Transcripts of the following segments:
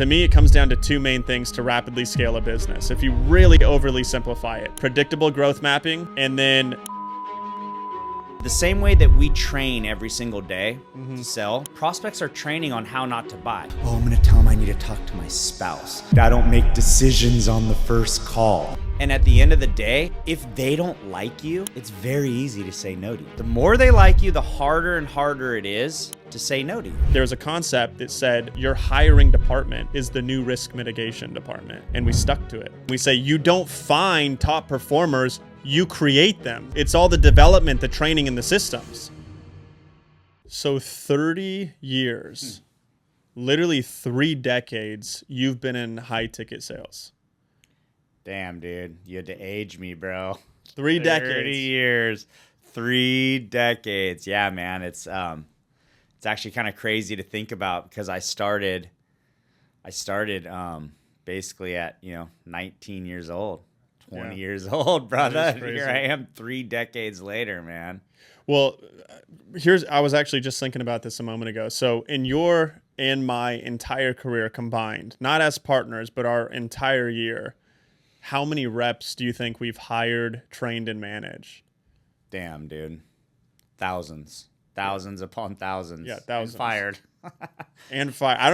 To me, it comes down to two main things to rapidly scale a business. If you really overly simplify it, predictable growth mapping, and then the same way that we train every single day to sell, prospects are training on how not to buy. Oh, I'm gonna tell them I need to talk to my spouse. I don't make decisions on the first call. And at the end of the day, if they don't like you, it's very easy to say no to you. The more they like you, the harder and harder it is to say no to you. There's a concept that said your hiring department is the new risk mitigation department, and we stuck to it. We say you don't find top performers, you create them. It's all the development, the training, and the systems. So 30 years, literally 3 decades, you've been in high ticket sales. Damn, dude. You had to age me, bro. 3 decades. 30 years. 3 decades. Yeah, man. It's actually kind of crazy to think about because I started basically at, 19 years old. 20 years old, brother. Here I am 3 decades later, man. Well, I was actually just thinking about this a moment ago. So in your and my entire career combined, not as partners, but our entire year, how many reps do you think we've hired, trained, and managed? Damn, dude. Thousands. Thousands upon thousands. Yeah, thousands. And fired. And fired. I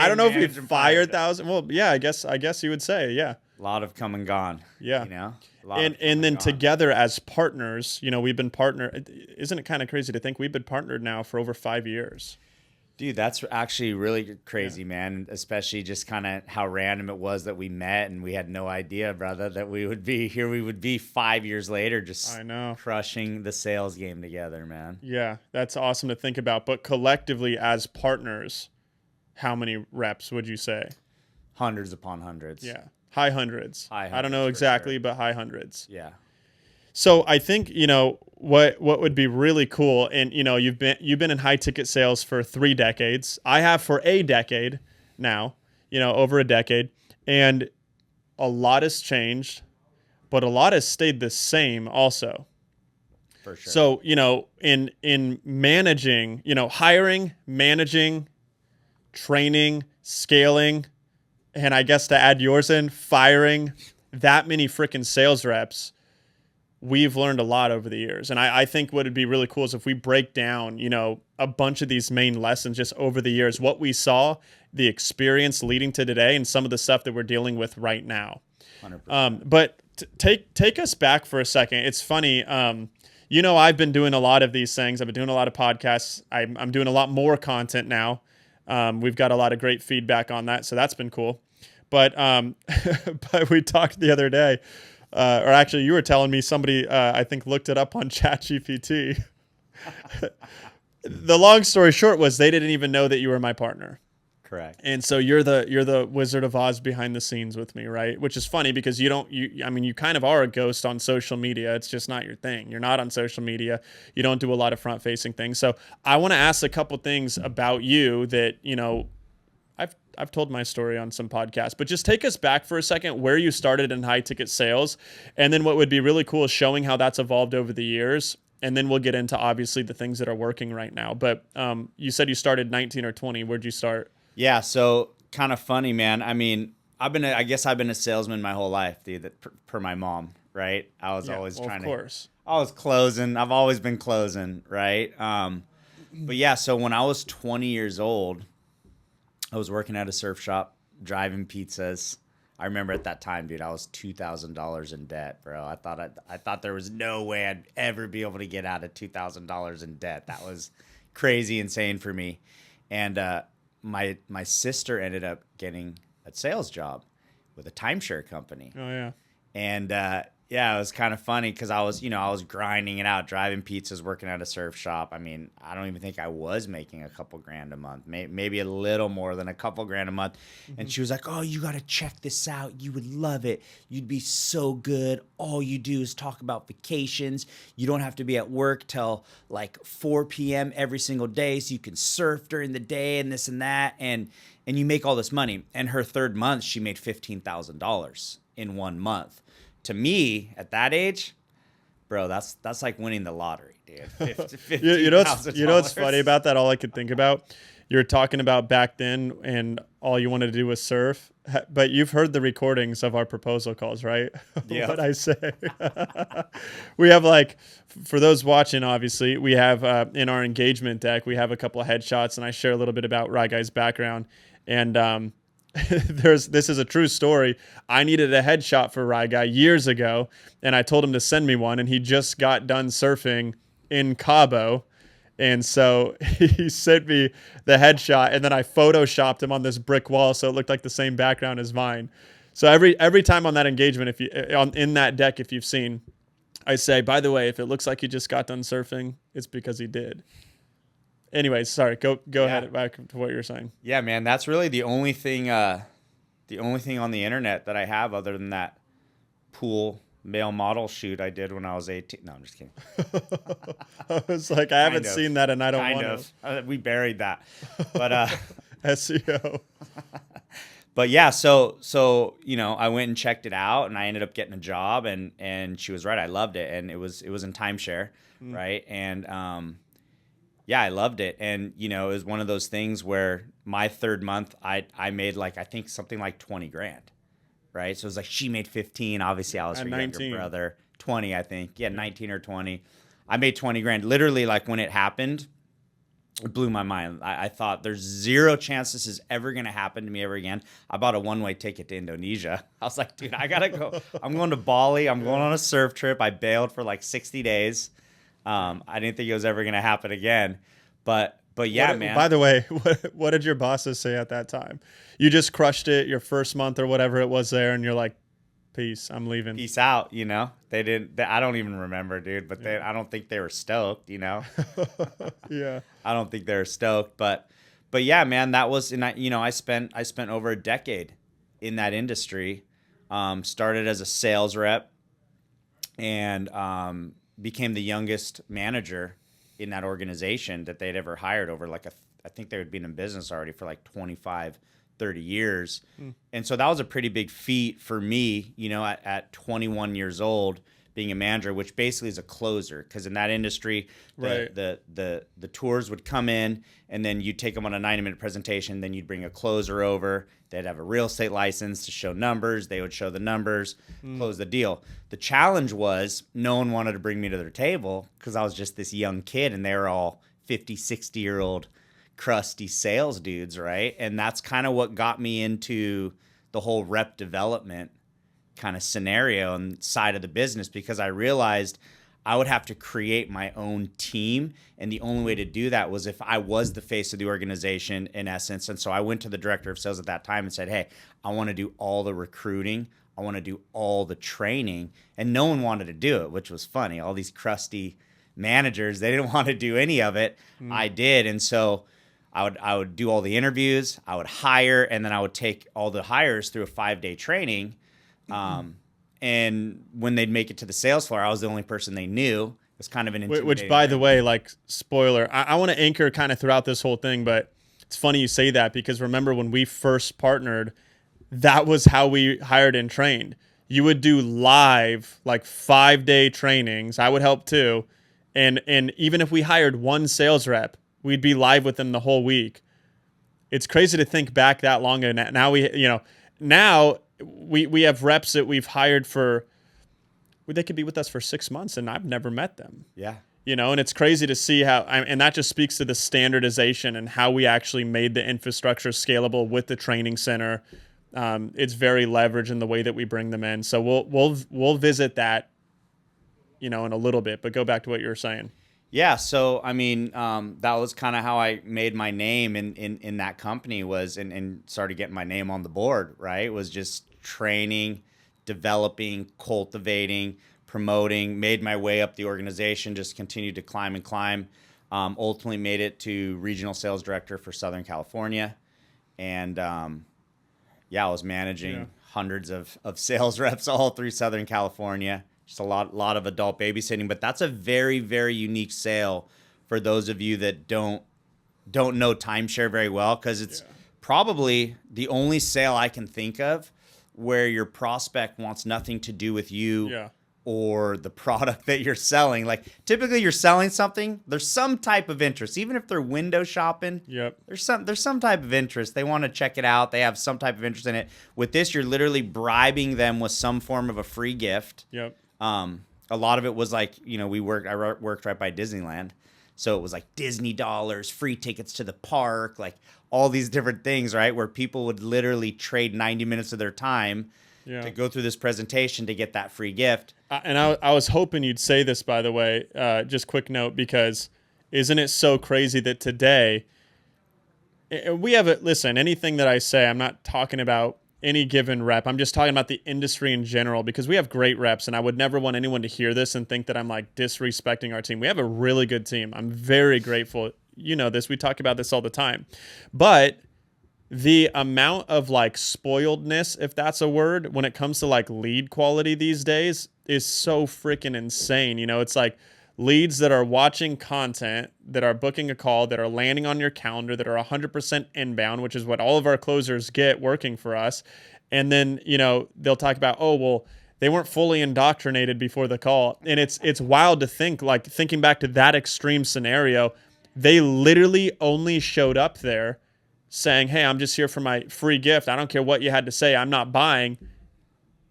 don't know if we've fired thousands. Well, yeah, I guess you would say, yeah. A lot have come and gone. Yeah. And then together as partners, we've been partnered. Isn't it kind of crazy to think we've been partnered now for over 5 years? Dude, that's actually really crazy, man. Especially just kind of how random it was that we met and we had no idea, brother, that we would be here. We would be 5 years later, just crushing the sales game together, man. Yeah, that's awesome to think about. But collectively as partners, how many reps would you say? Hundreds upon hundreds. Yeah. High hundreds. I don't know exactly, but high hundreds. Yeah. So I think, what would be really cool, and you've been in high ticket sales for 3 decades. I have for a decade now, over a decade, and a lot has changed, but a lot has stayed the same also. For sure. So, in managing, hiring, managing, training, scaling, and I guess to add yours in, firing that many freaking sales reps, we've learned a lot over the years. And I think what would be really cool is if we break down, a bunch of these main lessons just over the years, what we saw, the experience leading to today, and some of the stuff that we're dealing with right now. 100%. But take us back for a second. It's funny. I've been doing a lot of these things. I've been doing a lot of podcasts. I'm doing a lot more content now. We've got a lot of great feedback on that, so that's been cool. But but we talked the other day, or actually you were telling me somebody I think looked it up on ChatGPT. The long story short was they didn't even know that you were my partner. Correct. And so you're the Wizard of Oz behind the scenes with me, right? Which is funny because you kind of are a ghost on social media. It's just not your thing. You're not on social media. You don't do a lot of front facing things. So I want to ask a couple things about you that, I've told my story on some podcasts, but just take us back for a second where you started in high ticket sales. And then what would be really cool is showing how that's evolved over the years. And then we'll get into obviously the things that are working right now. But you said you started 19 or 20. Where'd you start? Yeah, so kind of funny, man. I mean, I guess I've been a salesman my whole life, dude, per my mom, right? I was always trying to. Of course. I was closing. I've always been closing, right? But yeah, so when I was 20 years old, I was working at a surf shop, driving pizzas. I remember at that time, dude, I was $2,000 in debt, bro. I thought there was no way I'd ever be able to get out of $2,000 in debt. That was crazy insane for me. And my sister ended up getting a sales job with a timeshare company. Oh yeah. And yeah, it was kind of funny because I was grinding it out, driving pizzas, working at a surf shop. I mean, I don't even think I was making a couple grand a month, maybe a little more than a couple grand a month. Mm-hmm. And she was like, "Oh, you got to check this out. You would love it. You'd be so good. All you do is talk about vacations. You don't have to be at work till like 4 p.m. every single day, so you can surf during the day and this and that. And you make all this money." And her third month, she made $15,000 in 1 month. To me, at that age, bro, that's like winning the lottery, dude. You know what's funny about that? All I could think about you're talking about back then and all you wanted to do was surf. But you've heard the recordings of our proposal calls, right? Yeah. What I say. We have like, for those watching, obviously, we have in our engagement deck, we have a couple of headshots, and I share a little bit about Rye Guy's background. And this is a true story. I needed a headshot for Rye Guy years ago, and I told him to send me one, and he just got done surfing in Cabo. And so he sent me the headshot, and then I photoshopped him on this brick wall so it looked like the same background as mine. So every time on that engagement, if you in that deck, if you've seen, I say, by the way, if it looks like you just got done surfing, it's because he did. Anyways, sorry. Go ahead, back to what you were saying. Yeah, man, that's really the only thing on the internet that I have other than that pool male model shoot I did when I was 18. No, I'm just kidding. I was like, I haven't seen that, and I don't want to. We buried that, but SEO. But yeah, so I went and checked it out, and I ended up getting a job, and she was right. I loved it, and it was in timeshare, right? And yeah, I loved it, and it was one of those things where my third month I made I think something like 20 grand. Right. So it was like she made 15. Obviously, I was her younger brother. 20, I think. Yeah, 19 or 20. I made 20 grand. Literally, when it happened, it blew my mind. I thought there's zero chance this is ever going to happen to me ever again. I bought a one-way ticket to Indonesia. I was like, dude, I got to go. I'm going to Bali. I'm going on a surf trip. I bailed for 60 days. I didn't think it was ever going to happen again. But yeah, man. By the way, what did your bosses say at that time? You just crushed it your first month or whatever it was there, and you're like, peace, I'm leaving. Peace out, They didn't. I don't even remember, dude. But I don't think they were stoked, Yeah. I don't think they were stoked, but yeah, man, that was, and I spent over a decade in that industry. Started as a sales rep, and became the youngest manager in that organization that they'd ever hired over I think they had been in business already for 25, 30 years. And so that was a pretty big feat for me, at 21 years old, being a manager, which basically is a closer, because in that industry, the tours would come in, and then you'd take them on a 90-minute presentation, then you'd bring a closer over. They'd have a real estate license to show numbers. They would show the numbers, close the deal. The challenge was no one wanted to bring me to their table because I was just this young kid, and they were all 50, 60-year-old crusty sales dudes, right? And that's kind of what got me into the whole rep development kind of scenario and side of the business, because I realized I would have to create my own team, and the only way to do that was if I was the face of the organization, in essence. And so I went to the director of sales at that time and said, hey, I want to do all the recruiting, I want to do all the training. And no one wanted to do it, which was funny. All these crusty managers, they didn't want to do any of it. I did. And so I would do all the interviews, I would hire, and then I would take all the hires through a 5-day training. And when they'd make it to the sales floor, I was the only person they knew. It was kind of an intimidating. Which, by the way, spoiler, I want to anchor kind of throughout this whole thing, but it's funny you say that, because remember when we first partnered, that was how we hired and trained. You would do live 5-day trainings. I would help too. And even if we hired one sales rep, we'd be live with them the whole week. It's crazy to think back that long. And now we have reps that we've hired for, they could be with us for 6 months, and I've never met them. Yeah. And it's crazy to see how, and that just speaks to the standardization and how we actually made the infrastructure scalable with the training center. It's very leveraged in the way that we bring them in. So we'll visit that, in a little bit, but go back to what you were saying. Yeah. So, that was kind of how I made my name in that company, and started getting my name on the board, right? Was just training, developing, cultivating, promoting, made my way up the organization, just continued to climb and climb. Ultimately made it to regional sales director for Southern California. And, I was managing hundreds of sales reps all through Southern California. Just a lot of adult babysitting, but that's a very, very unique sale for those of you that don't know timeshare very well, because it's probably the only sale I can think of where your prospect wants nothing to do with you or the product that you're selling. Like typically you're selling something, there's some type of interest. Even if they're window shopping, there's some type of interest. They want to check it out. They have some type of interest in it. With this, you're literally bribing them with some form of a free gift. A lot of it was like, I worked right by Disneyland. So it was like Disney dollars, free tickets to the park, like all these different things, right? Where people would literally trade 90 minutes of their time to go through this presentation to get that free gift. And I was hoping you'd say this, by the way, just quick note, because isn't it so crazy that today we have it. Listen, anything that I say, I'm not talking about any given rep. I'm just talking about the industry in general, because we have great reps, and I would never want anyone to hear this and think that I'm like disrespecting our team. We have a really good team. I'm very grateful. You know this. We talk about this all the time. But the amount of like spoiledness, if that's a word, when it comes to like lead quality these days is so freaking insane. It's like leads that are watching content, that are booking a call, that are landing on your calendar, that are 100% inbound, which is what all of our closers get working for us. And then, they'll talk about, oh, well, they weren't fully indoctrinated before the call. And it's wild to think, like thinking back to that extreme scenario, they literally only showed up there saying, hey, I'm just here for my free gift. I don't care what you had to say. I'm not buying.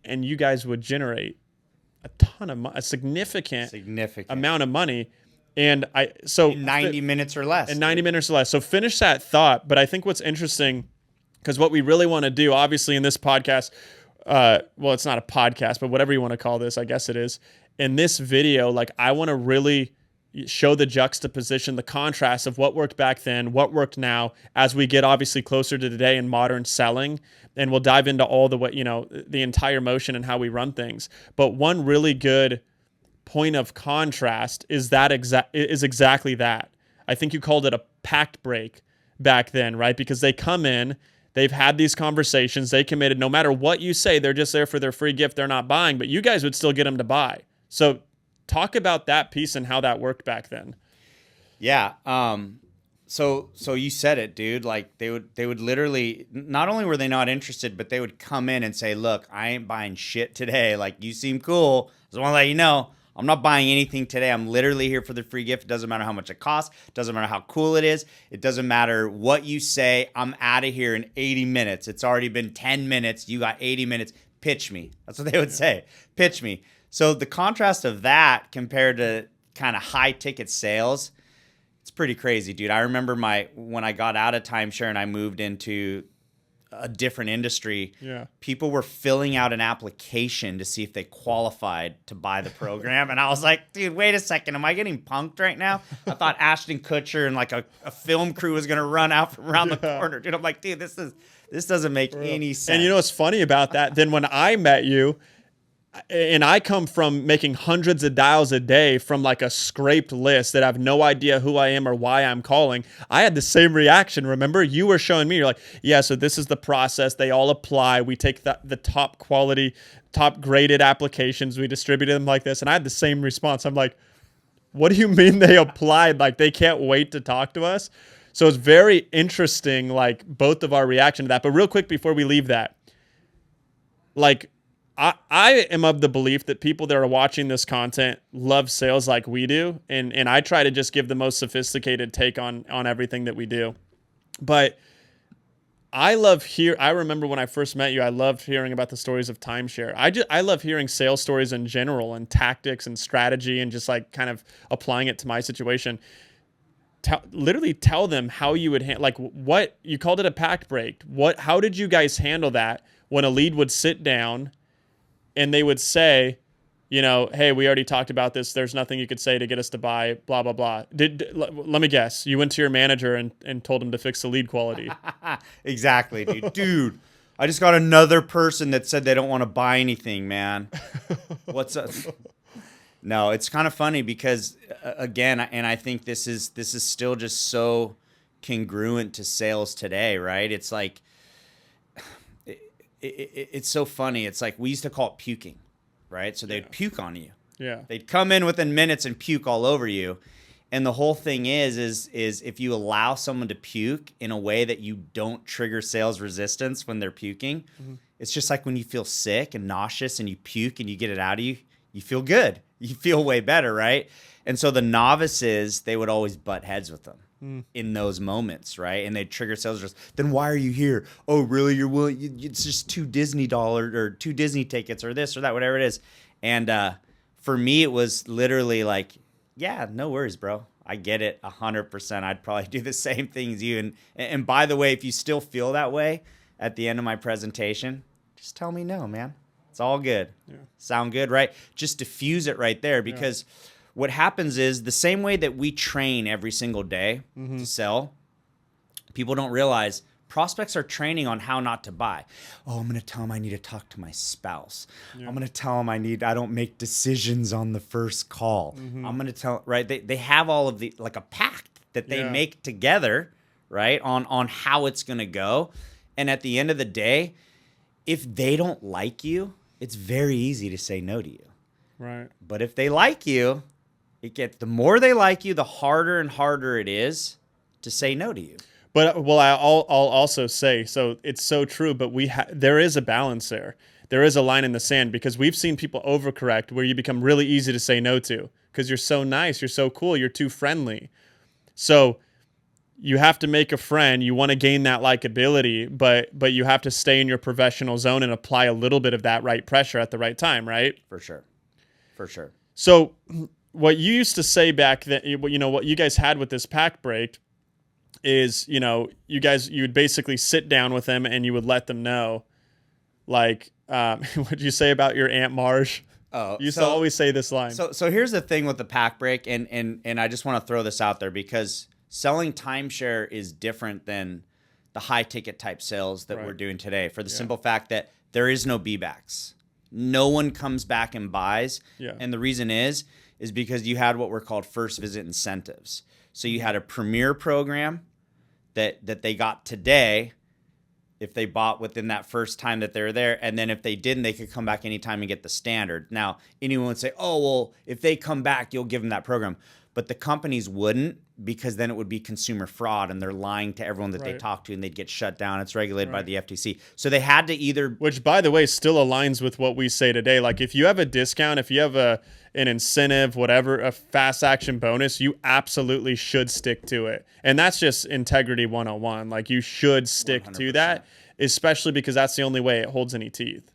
And you guys would generate a ton of a significant amount of money. And in 90 minutes or less. In 90 minutes or less. So finish that thought. But I think what's interesting, because what we really want to do, obviously in this podcast, well, it's not a podcast, but whatever you want to call this, I guess it is. In this video, like I want to really show the juxtaposition, the contrast of what worked back then, what worked now, as we get obviously closer to today in modern selling. And we'll dive into all the entire motion and how we run things. But one really good point of contrast is exactly that. I think you called it a pact break back then, right? Because they come in, they've had these conversations, they committed, no matter what you say, they're just there for their free gift, they're not buying, but you guys would still get them to buy. So talk about that piece and how that worked back then. Yeah. So you said it, dude. Like they would literally, not only were they not interested, but they would come in and say, look, I ain't buying shit today. Like you seem cool. I just want to let you know, I'm not buying anything today. I'm literally here for the free gift. It doesn't matter how much it costs. It doesn't matter how cool it is. It doesn't matter what you say. I'm out of here in 80 minutes. It's already been 10 minutes. You got 80 minutes. Pitch me. That's what they would say. Pitch me. So the contrast of that compared to kind of high ticket sales, it's pretty crazy, dude. I remember when I got out of timeshare and I moved into a different industry, people were filling out an application to see if they qualified to buy the program. And I was like, dude, wait a second. Am I getting punked right now? I thought Ashton Kutcher and like a film crew was going to run out from around the corner. Dude, I'm like, dude, this doesn't make any sense. And you know what's funny about that? Then when I met you, and I come from making hundreds of dials a day from like a scraped list that I have no idea who I am or why I'm calling. I had the same reaction. Remember, you were showing me, you're like, yeah, so this is the process. They all apply. We take the top quality, top graded applications. We distribute them like this. And I had the same response. I'm like, what do you mean they applied? Like they can't wait to talk to us. So it's very interesting, like both of our reaction to that. But real quick, before we leave that, like, I am of the belief that people that are watching this content love sales like we do. And I try to just give the most sophisticated take on everything that we do. But I remember when I first met you, I loved hearing about the stories of timeshare. I love hearing sales stories in general and tactics and strategy and just like kind of applying it to my situation. Literally tell them how you would like what you called it a pact break. How did you guys handle that when a lead would sit down and they would say, hey, we already talked about this. There's nothing you could say to get us to buy, blah, blah, blah. Let me guess. You went to your manager and told him to fix the lead quality. Exactly, dude. Dude, I just got another person that said they don't want to buy anything, man. What's up? No, it's kind of funny because, again, and I think this is still just so congruent to sales today, right? It's like, it's so funny. It's like we used to call it puking, right? So they'd puke on you. Yeah. They'd come in within minutes and puke all over you. And the whole thing is if you allow someone to puke in a way that you don't trigger sales resistance when they're puking, it's just like when you feel sick and nauseous and you puke and you get it out of you, you feel good. You feel way better, right? And so the novices, they would always butt heads with them in those moments, right? And they'd trigger sales just, then why are you here? Oh, really? You're willing? It's just $2 or 2 Disney tickets or this or that, whatever it is. And for me, it was literally like, yeah, no worries, bro. I get it 100%. I'd probably do the same thing as you. And by the way, if you still feel that way at the end of my presentation, just tell me no, man. It's all good. Yeah. Sound good, right? Just diffuse it right there, because what happens is the same way that we train every single day to sell, people don't realize prospects are training on how not to buy. Oh, I'm going to tell them I need to talk to my spouse. Yeah. I'm going to tell them I don't make decisions on the first call. I'm going to tell, right? They have all of the, like a pact that they make together, right? On how it's going to go. And at the end of the day, if they don't like you, it's very easy to say no to you. Right. But if they like you, the more they like you, the harder and harder it is to say no to you. But I'll also say, so it's so true, but there is a balance there. There is a line in the sand, because we've seen people overcorrect where you become really easy to say no to because you're so nice, you're so cool, you're too friendly. So you have to make a friend. You want to gain that likability, but you have to stay in your professional zone and apply a little bit of that right pressure at the right time, right? For sure. So what you used to say back then, what you guys had with this pack break is, you would basically sit down with them and you would let them know, like, what'd you say about your Aunt Marge? Oh, you used to always say this line. So here's the thing with the pack break, and I just want to throw this out there, because selling timeshare is different than the high ticket type sales that we're doing today, for the simple fact that there is no B-backs. No one comes back and buys. Yeah. And the reason is because you had what were called first visit incentives. So you had a premier program that they got today if they bought within that first time that they were there. And then if they didn't, they could come back anytime and get the standard. Now, anyone would say, oh, well, if they come back, you'll give them that program. But the companies wouldn't, because then it would be consumer fraud and they're lying to everyone that they talk to and they'd get shut down. It's regulated by the FTC. So they had to either... Which, by the way, still aligns with what we say today. Like, if you have a discount, if you have an incentive, whatever, a fast action bonus, you absolutely should stick to it. And that's just integrity 101. Like, you should stick 100%. To that, especially because that's the only way it holds any teeth.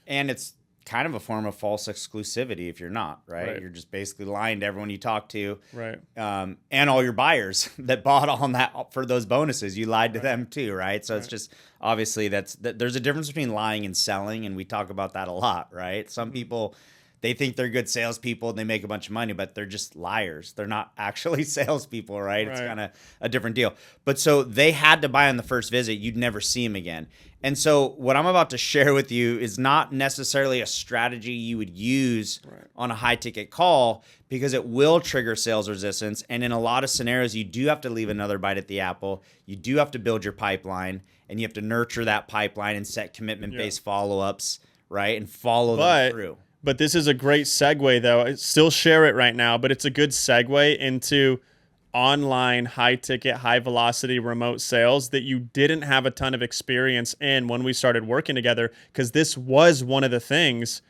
And it's kind of a form of false exclusivity if you're not, right? You're just basically lying to everyone you talk to. Right. And all your buyers that bought on that for those bonuses, you lied to them too, right? So it's just, obviously there's a difference between lying and selling, and we talk about that a lot, right? Some people, they think they're good salespeople and they make a bunch of money, but they're just liars. They're not actually salespeople, right? It's kind of a different deal. But so they had to buy on the first visit. You'd never see them again. And so what I'm about to share with you is not necessarily a strategy you would use on a high ticket call, because it will trigger sales resistance. And in a lot of scenarios, you do have to leave another bite at the apple. You do have to build your pipeline, and you have to nurture that pipeline and set commitment-based follow-ups, right? And follow them through. But this is a great segue, though. I still share it right now, but it's a good segue into online high-ticket, high-velocity remote sales that you didn't have a ton of experience in when we started working together, because this was one of the things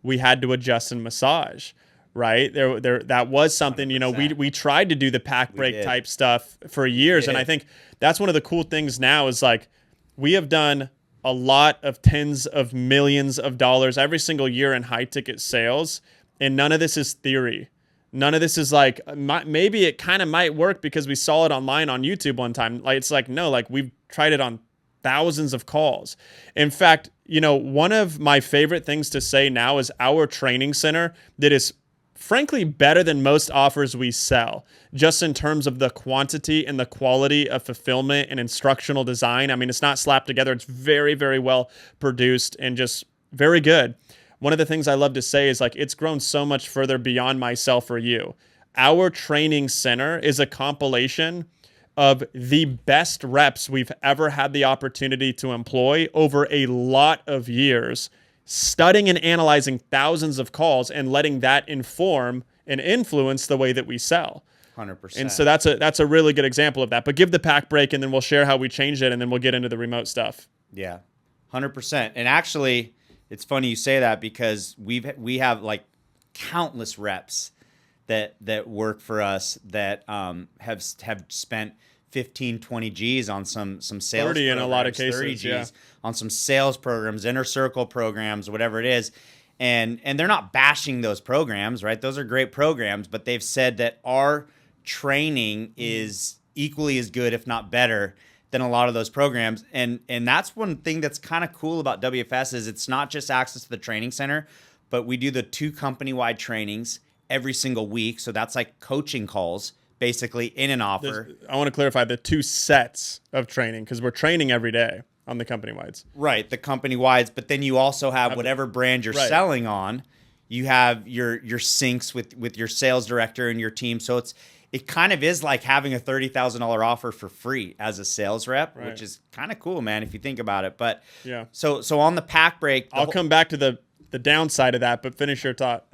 we had to adjust and massage, right? That was something, 100%. We tried to do the pack break type stuff for years, and I think that's one of the cool things now is, like, we have done a lot of tens of millions of dollars every single year in high-ticket sales, and none of this is theory. None of this is like, maybe it kind of might work because we saw it online on YouTube one time. Like, it's like, no, like, we've tried it on thousands of calls. In fact, one of my favorite things to say now is our training center that is frankly better than most offers we sell, just in terms of the quantity and the quality of fulfillment and instructional design. I mean, it's not slapped together. It's very, very well produced and just very good. One of the things I love to say is, like, it's grown so much further beyond myself or you. Our training center is a compilation of the best reps we've ever had the opportunity to employ over a lot of years, studying and analyzing thousands of calls and letting that inform and influence the way that we sell. 100%. And so that's a really good example of that. But give the pack break, and then we'll share how we changed it, and then we'll get into the remote stuff. Yeah, 100%. And actually, it's funny you say that, because we have like countless reps that work for us that have spent 15, 20 G's on some sales 30 programs, in a lot of cases, 30 G's on some sales programs, inner circle programs, whatever it is. And they're not bashing those programs, right? Those are great programs, but they've said that our training is equally as good, if not better, than a lot of those programs. And that's one thing that's kind of cool about WFS is it's not just access to the training center, but we do the 2 company-wide trainings every single week. So that's like coaching calls, basically, in an offer. I want to clarify the 2 sets of training because we're training every day on the company-wides. Right, the company-wides. But then you also have whatever brand you're selling on. You have your syncs with your sales director and your team. So it kind of is like having a $30,000 offer for free as a sales rep, which is kind of cool, man, if you think about it. But so on the pack break, I'll come back to the downside of that, but finish your thought.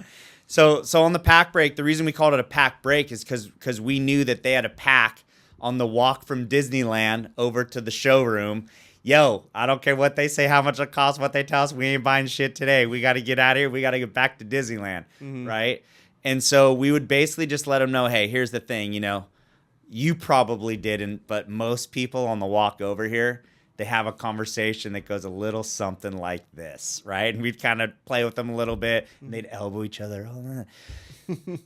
So on the pack break, the reason we called it a pack break is because we knew that they had a pack on the walk from Disneyland over to the showroom. Yo, I don't care what they say, how much it costs, what they tell us. We ain't buying shit today. We got to get out of here. We got to get back to Disneyland, right? And so we would basically just let them know, hey, here's the thing, you probably didn't, but most people on the walk over here, they have a conversation that goes a little something like this, right? And we'd kind of play with them a little bit, and they'd elbow each other.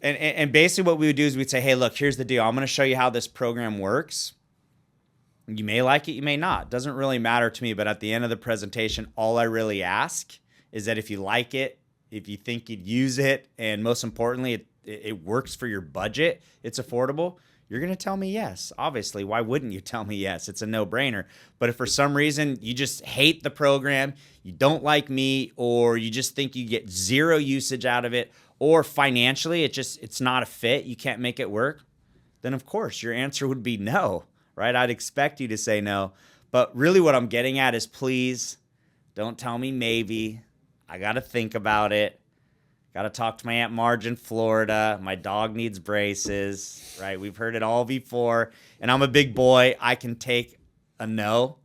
And basically what we would do is we'd say, hey, look, here's the deal. I'm going to show you how this program works. You may like it, you may not. Doesn't really matter to me, but at the end of the presentation, all I really ask is that if you like it, if you think you'd use it, and most importantly, it works for your budget, it's affordable, you're going to tell me yes. Obviously, why wouldn't you tell me yes? It's a no-brainer. But if for some reason you just hate the program, you don't like me, or you just think you get zero usage out of it, or financially it's not a fit, you can't make it work, then of course your answer would be no, right? I'd expect you to say no. But really what I'm getting at is please don't tell me maybe. I got to think about it. Got to talk to my Aunt Marge in Florida. My dog needs braces, right? We've heard it all before. And I'm a big boy. I can take a no.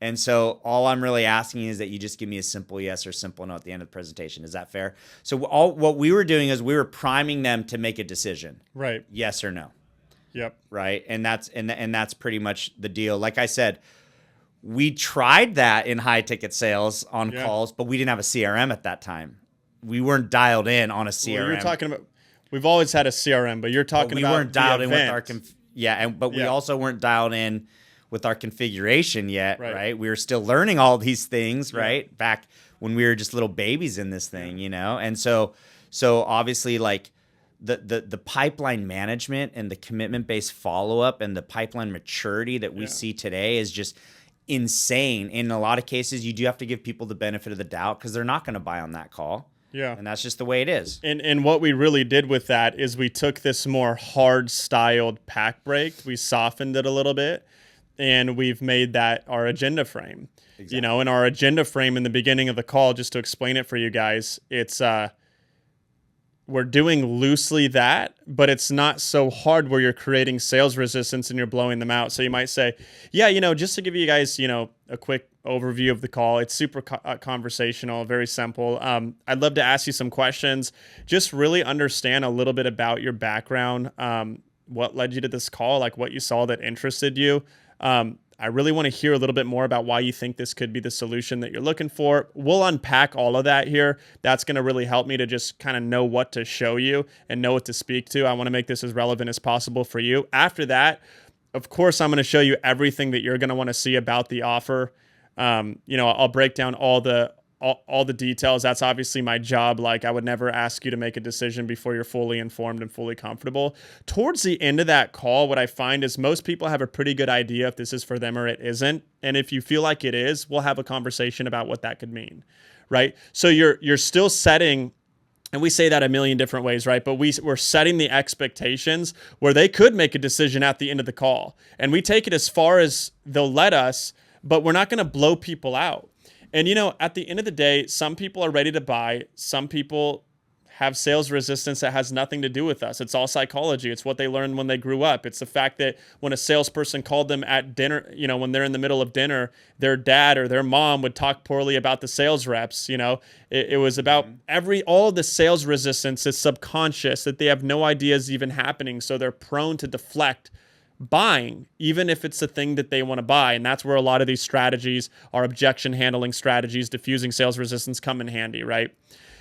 And so all I'm really asking is that you just give me a simple yes or simple no at the end of the presentation. Is that fair? So what we were doing is we were priming them to make a decision. Right. Yes or no. Yep. Right. And that's pretty much the deal. Like I said, we tried that in high ticket sales on calls, but we didn't have a CRM at that time. We weren't dialed in on a CRM. Well, you're talking about, we've always had a CRM, but you're talking about we weren't dialed in with our we also weren't dialed in with our configuration yet, right? We were still learning all these things, right? Back when we were just little babies in this thing, And so obviously like the pipeline management and the commitment-based follow-up and the pipeline maturity that we see today is just insane. In a lot of cases, you do have to give people the benefit of the doubt because they're not going to buy on that call. Yeah. And that's just the way it is. And what we really did with that is we took this more hard-styled pack break, we softened it a little bit, and we've made that our agenda frame. Exactly. And our agenda frame in the beginning of the call, just to explain it for you guys, it's we're doing loosely that, but it's not so hard where you're creating sales resistance and you're blowing them out. So you might say, just to give you guys, a quick overview of the call, it's super conversational, very simple. I'd love to ask you some questions, just really understand a little bit about your background, what led you to this call, like what you saw that interested you. I really want to hear a little bit more about why you think this could be the solution that you're looking for. We'll unpack all of that here. That's going to really help me to just kind of know what to show you and know what to speak to. I want to make this as relevant as possible for you. After that, of course, I'm going to show you everything that you're going to want to see about the offer. I'll break down all the details. That's obviously my job. Like, I would never ask you to make a decision before you're fully informed and fully comfortable. Towards the end of that call, what I find is most people have a pretty good idea if this is for them or it isn't. And if you feel like it is, we'll have a conversation about what that could mean, right? So you're still setting, and we say that a million different ways, right? But we're setting the expectations where they could make a decision at the end of the call. And we take it as far as they'll let us, but we're not going to blow people out. And, at the end of the day, some people are ready to buy. Some people have sales resistance that has nothing to do with us. It's all psychology. It's what they learned when they grew up. It's the fact that when a salesperson called them at dinner, when they're in the middle of dinner, their dad or their mom would talk poorly about the sales reps. It was about all of the sales resistance is subconscious, that they have no idea is even happening. So they're prone to deflect buying, even if it's the thing that they want to buy. And that's where a lot of these strategies, our objection handling strategies, diffusing sales resistance, come in handy, right?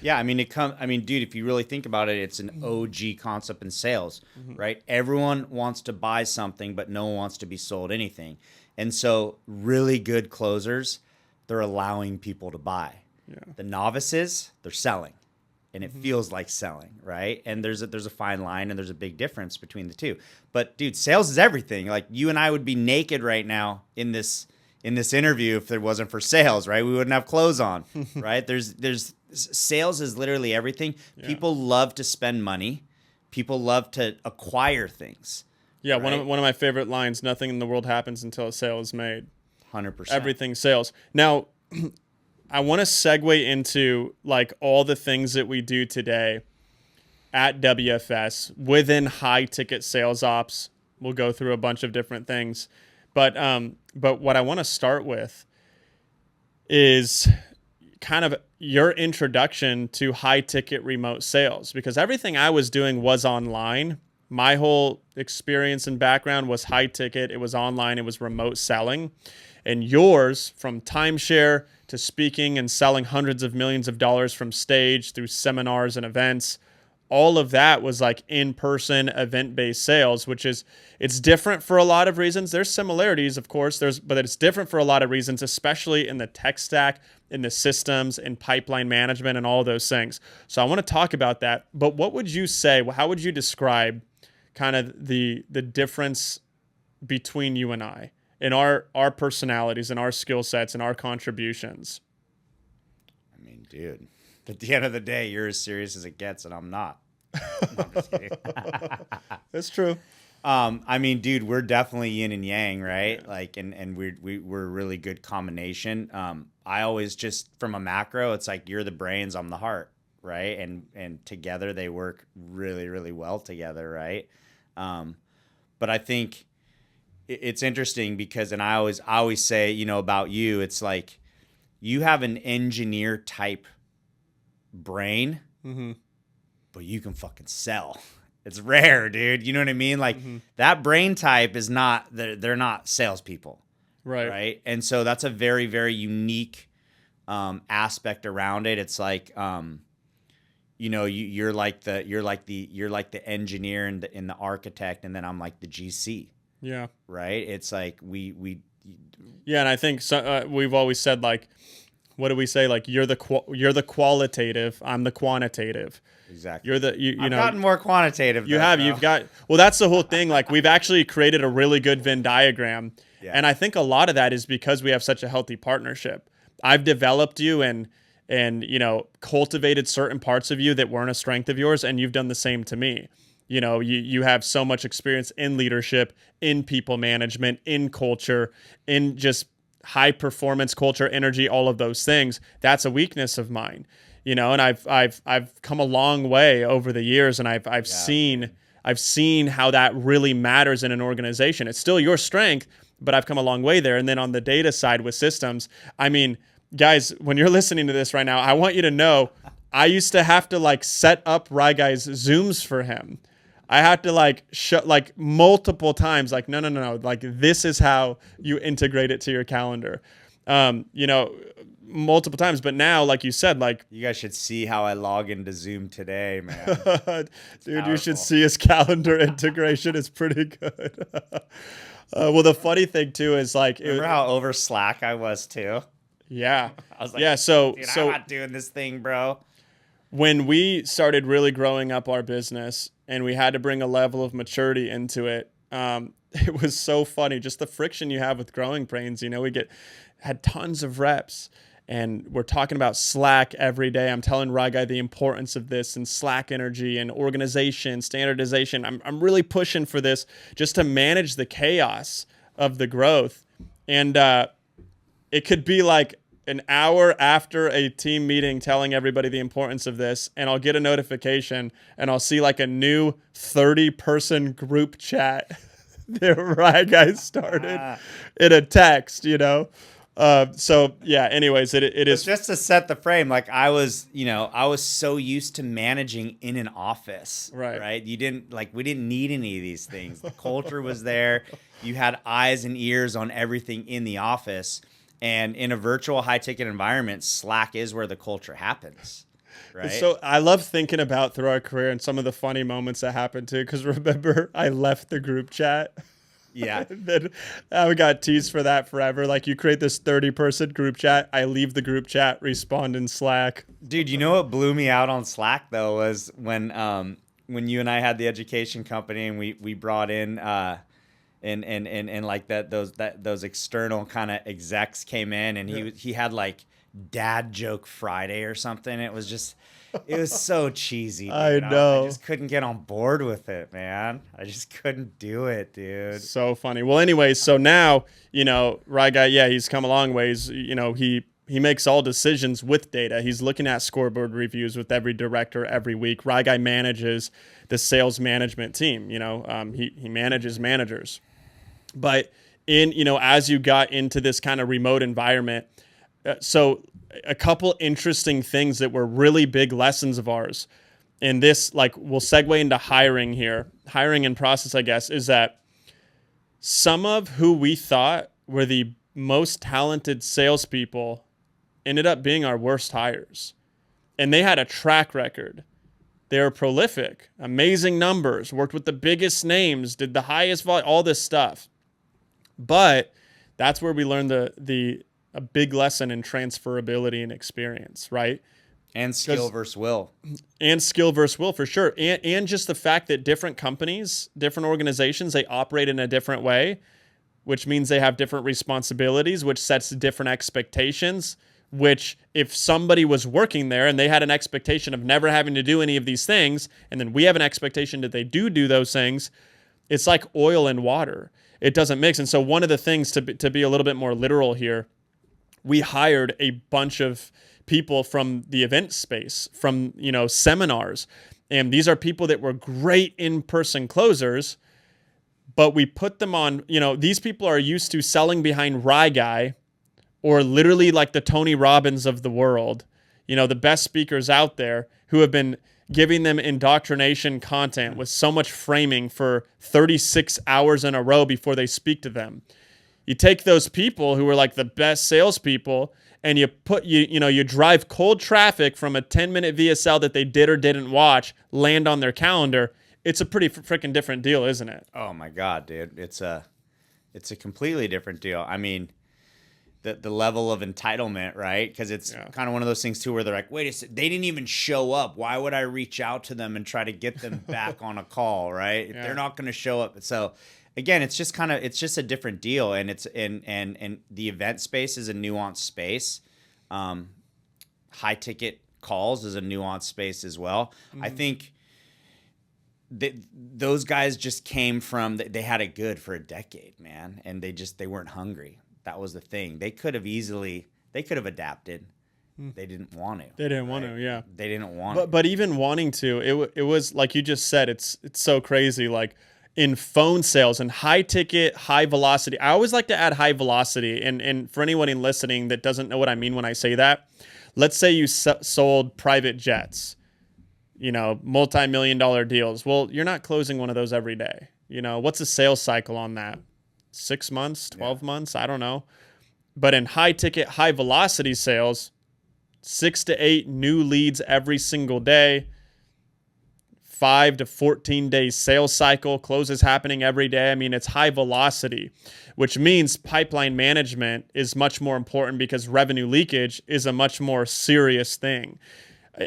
Yeah, dude, if you really think about it, it's an OG concept in sales, right? Everyone wants to buy something, but no one wants to be sold anything. And so really good closers, they're allowing people to buy. Yeah. The novices, they're selling. And it feels like selling, right? And there's a fine line, and there's a big difference between the two. But dude, sales is everything. Like, you and I would be naked right now in this interview if it wasn't for sales, right? We wouldn't have clothes on, right? There's sales is literally everything. Yeah. People love to spend money. People love to acquire things. Yeah, right? one of my favorite lines: "Nothing in the world happens until a sale is made." 100%. Everything sales. Now, I want to segue into like all the things that we do today at WFS within high ticket sales ops. We'll go through a bunch of different things, but what I want to start with is kind of your introduction to high ticket remote sales, because everything I was doing was online. My whole experience and background was high ticket. It was online. It was remote selling. And yours, from timeshare to speaking and selling hundreds of millions of dollars from stage through seminars and events, all of that was like in-person event-based sales, it's different for a lot of reasons. There's similarities, of course, but it's different for a lot of reasons, especially in the tech stack, in the systems, in pipeline management, and all those things. So I want to talk about that. But what would you say? How would you describe kind of the difference between you and I in our personalities and our skill sets and our contributions? I mean, dude, at the end of the day, you're as serious as it gets, and I'm not. No, I'm just kidding. That's true. I mean, dude, we're definitely yin and yang, right? Yeah. Like, and we're a really good combination. I always just, from a macro, it's like you're the brains, I'm the heart, right? And together they work really, really well together, right? But I think it's interesting because, and I always say, about you, it's like you have an engineer type brain, but you can fucking sell. It's rare, dude. You know what I mean? Like that brain type is not, they're not salespeople. Right. And so that's a very, very unique aspect around it. It's like, you're like the engineer and the architect, and then I'm like the GC. Yeah. Right. It's like we. Yeah. And I think we've always said, like, what do we say? Like, you're the qualitative, I'm the quantitative. Exactly. You're the I've gotten more quantitative. You've got. Well, that's the whole thing. Like, we've actually created a really good Venn diagram, and I think a lot of that is because we have such a healthy partnership. I've developed you and cultivated certain parts of you that weren't a strength of yours, and you've done the same to me. You have so much experience in leadership, in people management, in culture, in just high performance culture, energy, all of those things. That's a weakness of mine. And I've come a long way over the years, and I've seen how that really matters in an organization. It's still your strength, but I've come a long way there. And then on the data side with systems, I mean, guys, when you're listening to this right now, I want you to know I used to have to set up Guy's Zooms for him. I had to multiple times, no. This is how you integrate it to your calendar. Multiple times. But now, like you said, you guys should see how I log into Zoom today, man. Dude, powerful. You should see his calendar integration. It's pretty good. Well, the funny thing too is remember how over Slack I was too? Yeah. I was like, yeah. So I'm not doing this thing, bro. When we started really growing up our business and we had to bring a level of maturity into it, it was so funny. Just the friction you have with growing brains. Had tons of reps, and we're talking about Slack every day. I'm telling Guy the importance of this and Slack energy and organization, standardization. I'm really pushing for this just to manage the chaos of the growth. And it could be an hour after a team meeting telling everybody the importance of this, and I'll get a notification and I'll see like a new 30-person group chat that Rye guys started in a text, So yeah, anyways, it is just to set the frame. Like I was so used to managing in an office, right? We didn't need any of these things. The culture was there. You had eyes and ears on everything in the office. And in a virtual high ticket environment, Slack is where the culture happens. Right. So I love thinking about through our career and some of the funny moments that happened too. Because remember, I left the group chat. Yeah. Then I got teased for that forever. Like you create this 30-person group chat. I leave the group chat, respond in Slack. Dude, you know what blew me out on Slack though was when you and I had the education company and we brought in and like those external kind of execs came in and he had like Dad Joke Friday or something. It was so cheesy. Dude. I know. I just couldn't get on board with it, man. I just couldn't do it, dude. So funny. Well, anyways, so now, Rye Guy, yeah, he's come a long ways. He makes all decisions with data. He's looking at scoreboard reviews with every director every week. Rye Guy manages the sales management team. He manages managers. But as you got into this kind of remote environment, so a couple interesting things that were really big lessons of ours, and this we'll segue into hiring here. Hiring and process, I guess, is that some of who we thought were the most talented salespeople ended up being our worst hires. And they had a track record. They were prolific, amazing numbers, worked with the biggest names, did the highest volume, all this stuff. But that's where we learned a big lesson in transferability and experience, right? And skill versus will. And skill versus will, for sure. And just the fact that different companies, different organizations, they operate in a different way, which means they have different responsibilities, which sets different expectations, which if somebody was working there and they had an expectation of never having to do any of these things, and then we have an expectation that they do those things, it's like oil and water. It doesn't mix. And so one of the things to be a little bit more literal here, we hired a bunch of people from the event space, from, seminars. And these are people that were great in-person closers, but we put them on, these people are used to selling behind Rye Guy or literally like the Tony Robbins of the world, the best speakers out there who have been giving them indoctrination content with so much framing for 36 hours in a row before they speak to them. You take those people who are like the best salespeople and you drive cold traffic from a 10-minute VSL that they did or didn't watch, land on their calendar. It's a pretty freaking different deal, isn't it? Oh my God, dude. It's a completely different deal. I mean, the level of entitlement, right? Because it's kind of one of those things too where they're like, wait a second, they didn't even show up. Why would I reach out to them and try to get them back on a call, right? If they're not going to show up. So again, it's just a different deal. And it's and the event space is a nuanced space. High ticket calls is a nuanced space as well. Mm-hmm. I think those guys just came from, they had it good for a decade, man. And they weren't hungry. That was the thing. They could have adapted. They didn't want to. They didn't want to, yeah. They didn't want to. But even wanting to, it was like you just said, it's so crazy. Like in phone sales and high ticket, high velocity. I always like to add high velocity. And for anyone listening that doesn't know what I mean when I say that, let's say you sold private jets, multi-million-dollar deals. Well, you're not closing one of those every day. What's the sales cycle on that? 6 months, 12 months, I don't know. But in high ticket, high velocity sales, 6 to 8 new leads every single day, 5 to 14 days sales cycle, closes happening every day. I mean, it's high velocity, which means pipeline management is much more important because revenue leakage is a much more serious thing.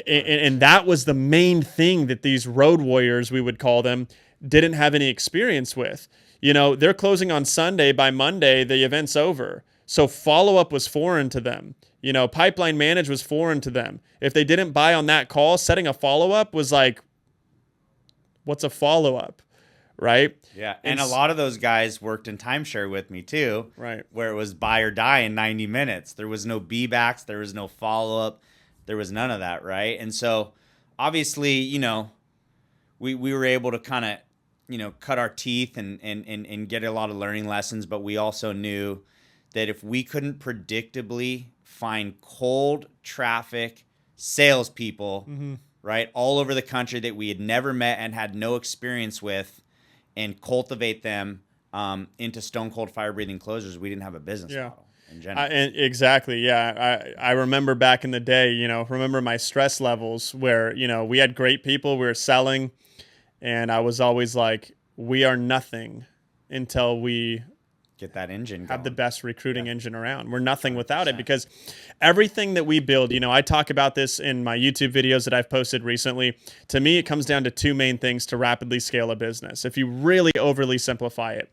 And that was the main thing that these road warriors, we would call them, didn't have any experience with. They're closing on Sunday. By Monday, the event's over. So follow-up was foreign to them. Pipeline manage was foreign to them. If they didn't buy on that call, setting a follow-up was like, what's a follow-up, right? Yeah. And a lot of those guys worked in timeshare with me too. Right. Where it was buy or die in 90 minutes. There was no B-backs. There was no follow-up. There was none of that, right? And so obviously, you know, we were able to kind of, you know, cut our teeth and get a lot of learning lessons. But we also knew that if we couldn't predictably find cold traffic salespeople, right, all over the country that we had never met and had no experience with, and cultivate them into stone cold fire breathing closers, we didn't have a business model in general. Exactly. Yeah. I remember back in the day, you know, remember my stress levels where, you know, we had great people, we were selling, and I was always like, we are nothing until we get that engine going. Have the best recruiting engine around. We're nothing 100%. Without it, because everything that we build, you know, I talk about this in my YouTube videos that I've posted recently. To me, it comes down to two main things to rapidly scale a business. If you really overly simplify it,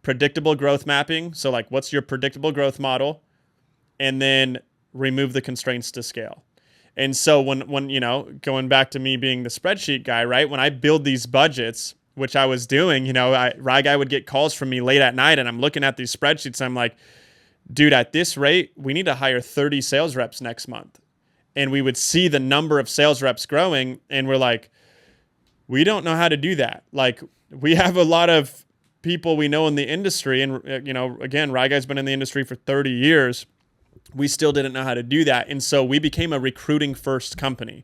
predictable growth mapping. So like, what's your predictable growth model? And then remove the constraints to scale. And so when you know, going back to me being the spreadsheet guy, right? When I build these budgets, which I was doing, you know, Rye Guy would get calls from me late at night, and I'm looking at these spreadsheets. And I'm like, dude, at this rate, we need to hire 30 sales reps next month. And we would see the number of sales reps growing, and we're like, we don't know how to do that. Like, we have a lot of people we know in the industry, and, you know, again, Rye Guy's been in the industry for 30 years. We still didn't know how to do that. And so we became a recruiting first company.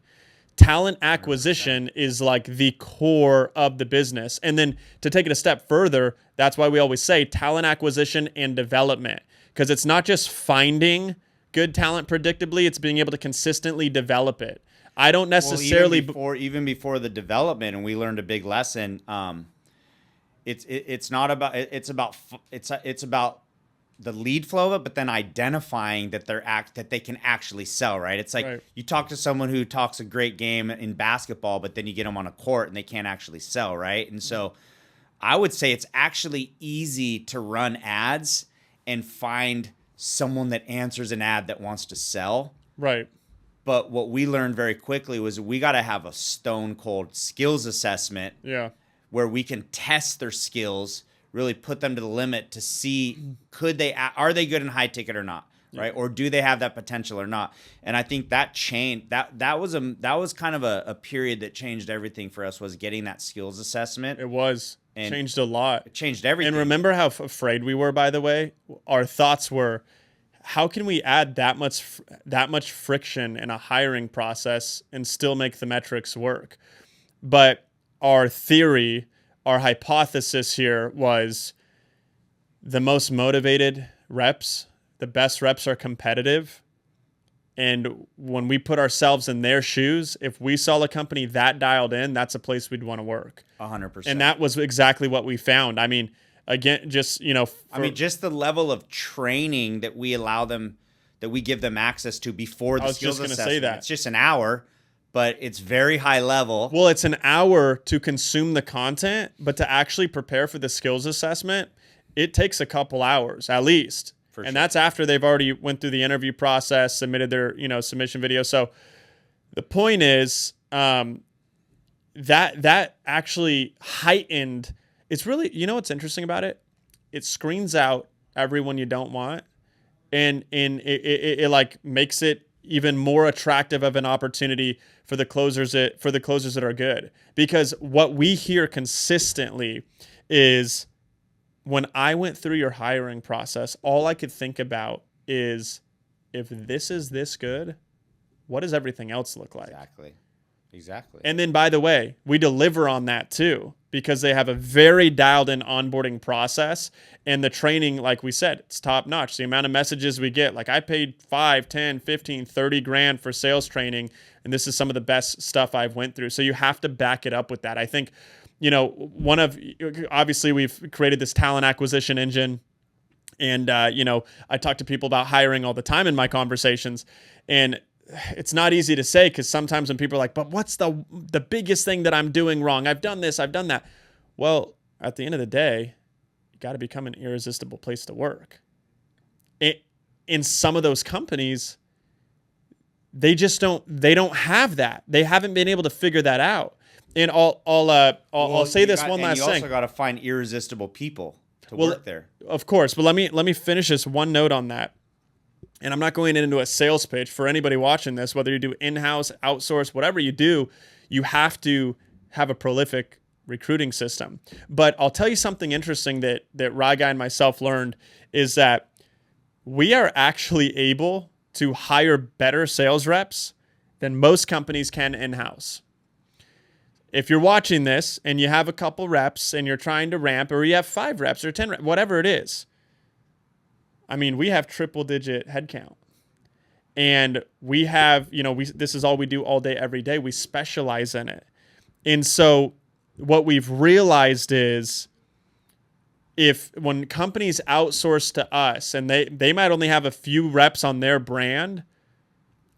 Talent acquisition 100%. Is like the core of the business. And then to take it a step further, that's why we always say talent acquisition and development, because it's not just finding good talent predictably, it's being able to consistently develop it. I don't necessarily even before the development, and we learned a big lesson. It's about the lead flow of it, but then identifying that that they can actually sell, right? It's like You talk to someone who talks a great game in basketball, but then you get them on a court and they can't actually sell, right? And so I would say it's actually easy to run ads and find someone that answers an ad that wants to sell. Right. But what we learned very quickly was we got to have a stone cold skills assessment. Yeah. Where we can test their skills, really put them to the limit to see are they good in high ticket or not, right? Or do they have that potential or not? And I think that changed. That was kind of a period that changed everything for us, was getting that skills assessment. It was changed a lot. It changed everything. And remember how afraid we were, by the way? Our thoughts were, how can we add that much friction in a hiring process and still make the metrics work? But our theory, our hypothesis here was the most motivated reps, the best reps are competitive. And when we put ourselves in their shoes, if we saw a company that dialed in, that's a place we'd want to work. 100%. And that was exactly what we found. I mean, again, just, you know, just the level of training that we allow them, that we give them access to before the skills assessment. I was just going to say that. It's just an hour. But it's very high level. Well, it's an hour to consume the content, but to actually prepare for the skills assessment, it takes a couple hours at least. And that's after they've already went through the interview process, submitted their, you know, submission video. So the point is that actually heightened. It's really, you know what's interesting about it? It screens out everyone you don't want, and it like makes it even more attractive of an opportunity for the closers that are good. Because what we hear consistently is, when I went through your hiring process, all I could think about is, if this is this good, what does everything else look like? Exactly. And then, by the way, we deliver on that too, because they have a very dialed in onboarding process, and the training, like we said, it's top notch. The amount of messages we get, like I paid 5, 10, 15, 30 grand for sales training, and this is some of the best stuff I've went through. So you have to back it up with that. I think, you know, obviously we've created this talent acquisition engine, and, you know, I talk to people about hiring all the time in my conversations, and it's not easy to say, because sometimes when people are like, but what's the biggest thing that I'm doing wrong? I've done this, I've done that. Well, at the end of the day, you got to become an irresistible place to work. In some of those companies, they don't have that. They haven't been able to figure that out. And I'll say this one last thing. You also got to find irresistible people to work there. Of course, but let me finish this one note on that. And I'm not going into a sales pitch for anybody watching this, whether you do in-house, outsource, whatever you do, you have to have a prolific recruiting system. But I'll tell you something interesting that Raga and myself learned is that we are actually able to hire better sales reps than most companies can in-house. If you're watching this and you have a couple reps and you're trying to ramp, or you have 5 reps or 10 reps, whatever it is, I mean, we have triple-digit headcount. And we have, this is all we do all day, every day. We specialize in it. And so what we've realized is when companies outsource to us and they might only have a few reps on their brand,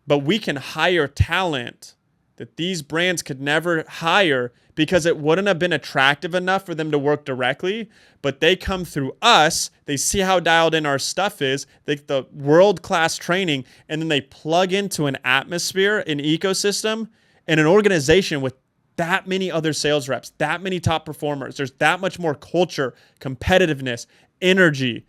but we can hire talent that these brands could never hire because it wouldn't have been attractive enough for them to work directly, but they come through us, they see how dialed in our stuff is, the world-class training, and then they plug into an atmosphere, an ecosystem, and an organization with that many other sales reps, that many top performers. There's that much more culture, competitiveness, energy.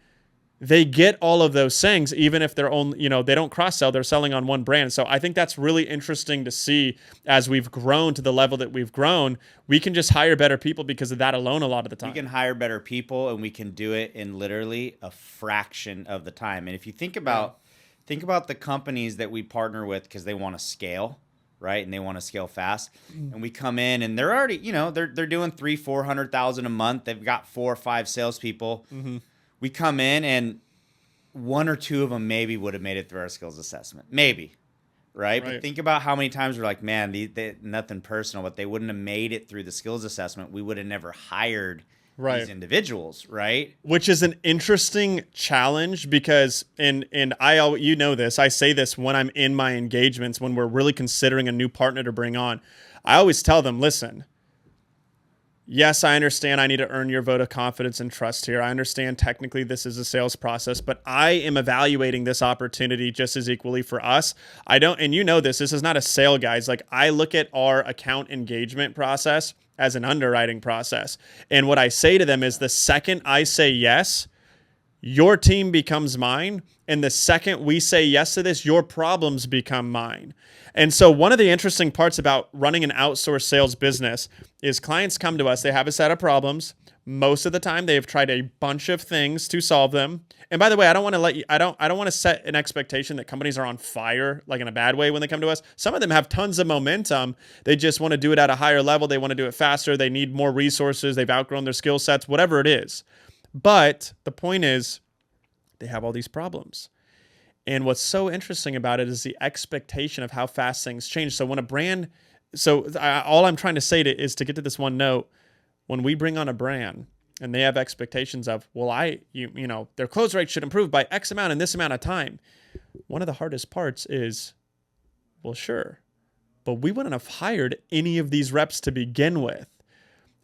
They get all of those things, even if they're only, they don't cross-sell, they're selling on one brand. So I think that's really interesting to see as we've grown to the level that we've grown. We can just hire better people because of that alone a lot of the time. We can hire better people, and we can do it in literally a fraction of the time. And if you think about the companies that we partner with because they want to scale, right? And they want to scale fast. And we come in and they're already, they're doing $300,000-$400,000 a month. They've got 4 or 5 salespeople. Mm-hmm. We come in and 1 or 2 of them maybe would have made it through our skills assessment. Maybe. Right? But think about how many times we're like, man, they nothing personal, but they wouldn't have made it through the skills assessment. We would have never hired these individuals, right? Which is an interesting challenge because, and this, I say this when I'm in my engagements, when we're really considering a new partner to bring on. I always tell them, listen, yes, I understand I need to earn your vote of confidence and trust here. I understand technically this is a sales process, but I am evaluating this opportunity just as equally for us. And this is not a sale, guys. Like, I look at our account engagement process as an underwriting process. And what I say to them is the second I say yes, your team becomes mine. And the second we say yes to this, your problems become mine. And so one of the interesting parts about running an outsourced sales business is clients come to us, they have a set of problems. Most of the time they have tried a bunch of things to solve them. And by the way, I don't want to set an expectation that companies are on fire, like in a bad way when they come to us. Some of them have tons of momentum. They just want to do it at a higher level. They want to do it faster. They need more resources. They've outgrown their skill sets, whatever it is. But the point is, they have all these problems. And what's so interesting about it is the expectation of how fast things change. So when all I'm trying to say is to get to this one note, when we bring on a brand and they have expectations of, their close rate should improve by X amount in this amount of time. One of the hardest parts is, well, sure, but we wouldn't have hired any of these reps to begin with.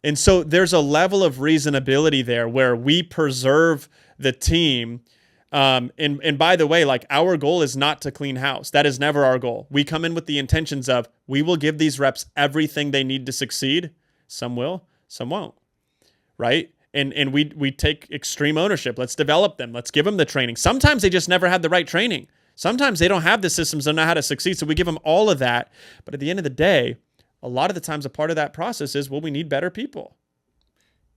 And so there's a level of reasonability there where we preserve the team. And by the way, like, our goal is not to clean house. That is never our goal. We come in with the intentions of, we will give these reps everything they need to succeed. Some will, some won't, right? And we take extreme ownership. Let's develop them. Let's give them the training. Sometimes they just never had the right training. Sometimes they don't have the systems to know how to succeed. So we give them all of that. But at the end of the day, a lot of the times a part of that process is, we need better people.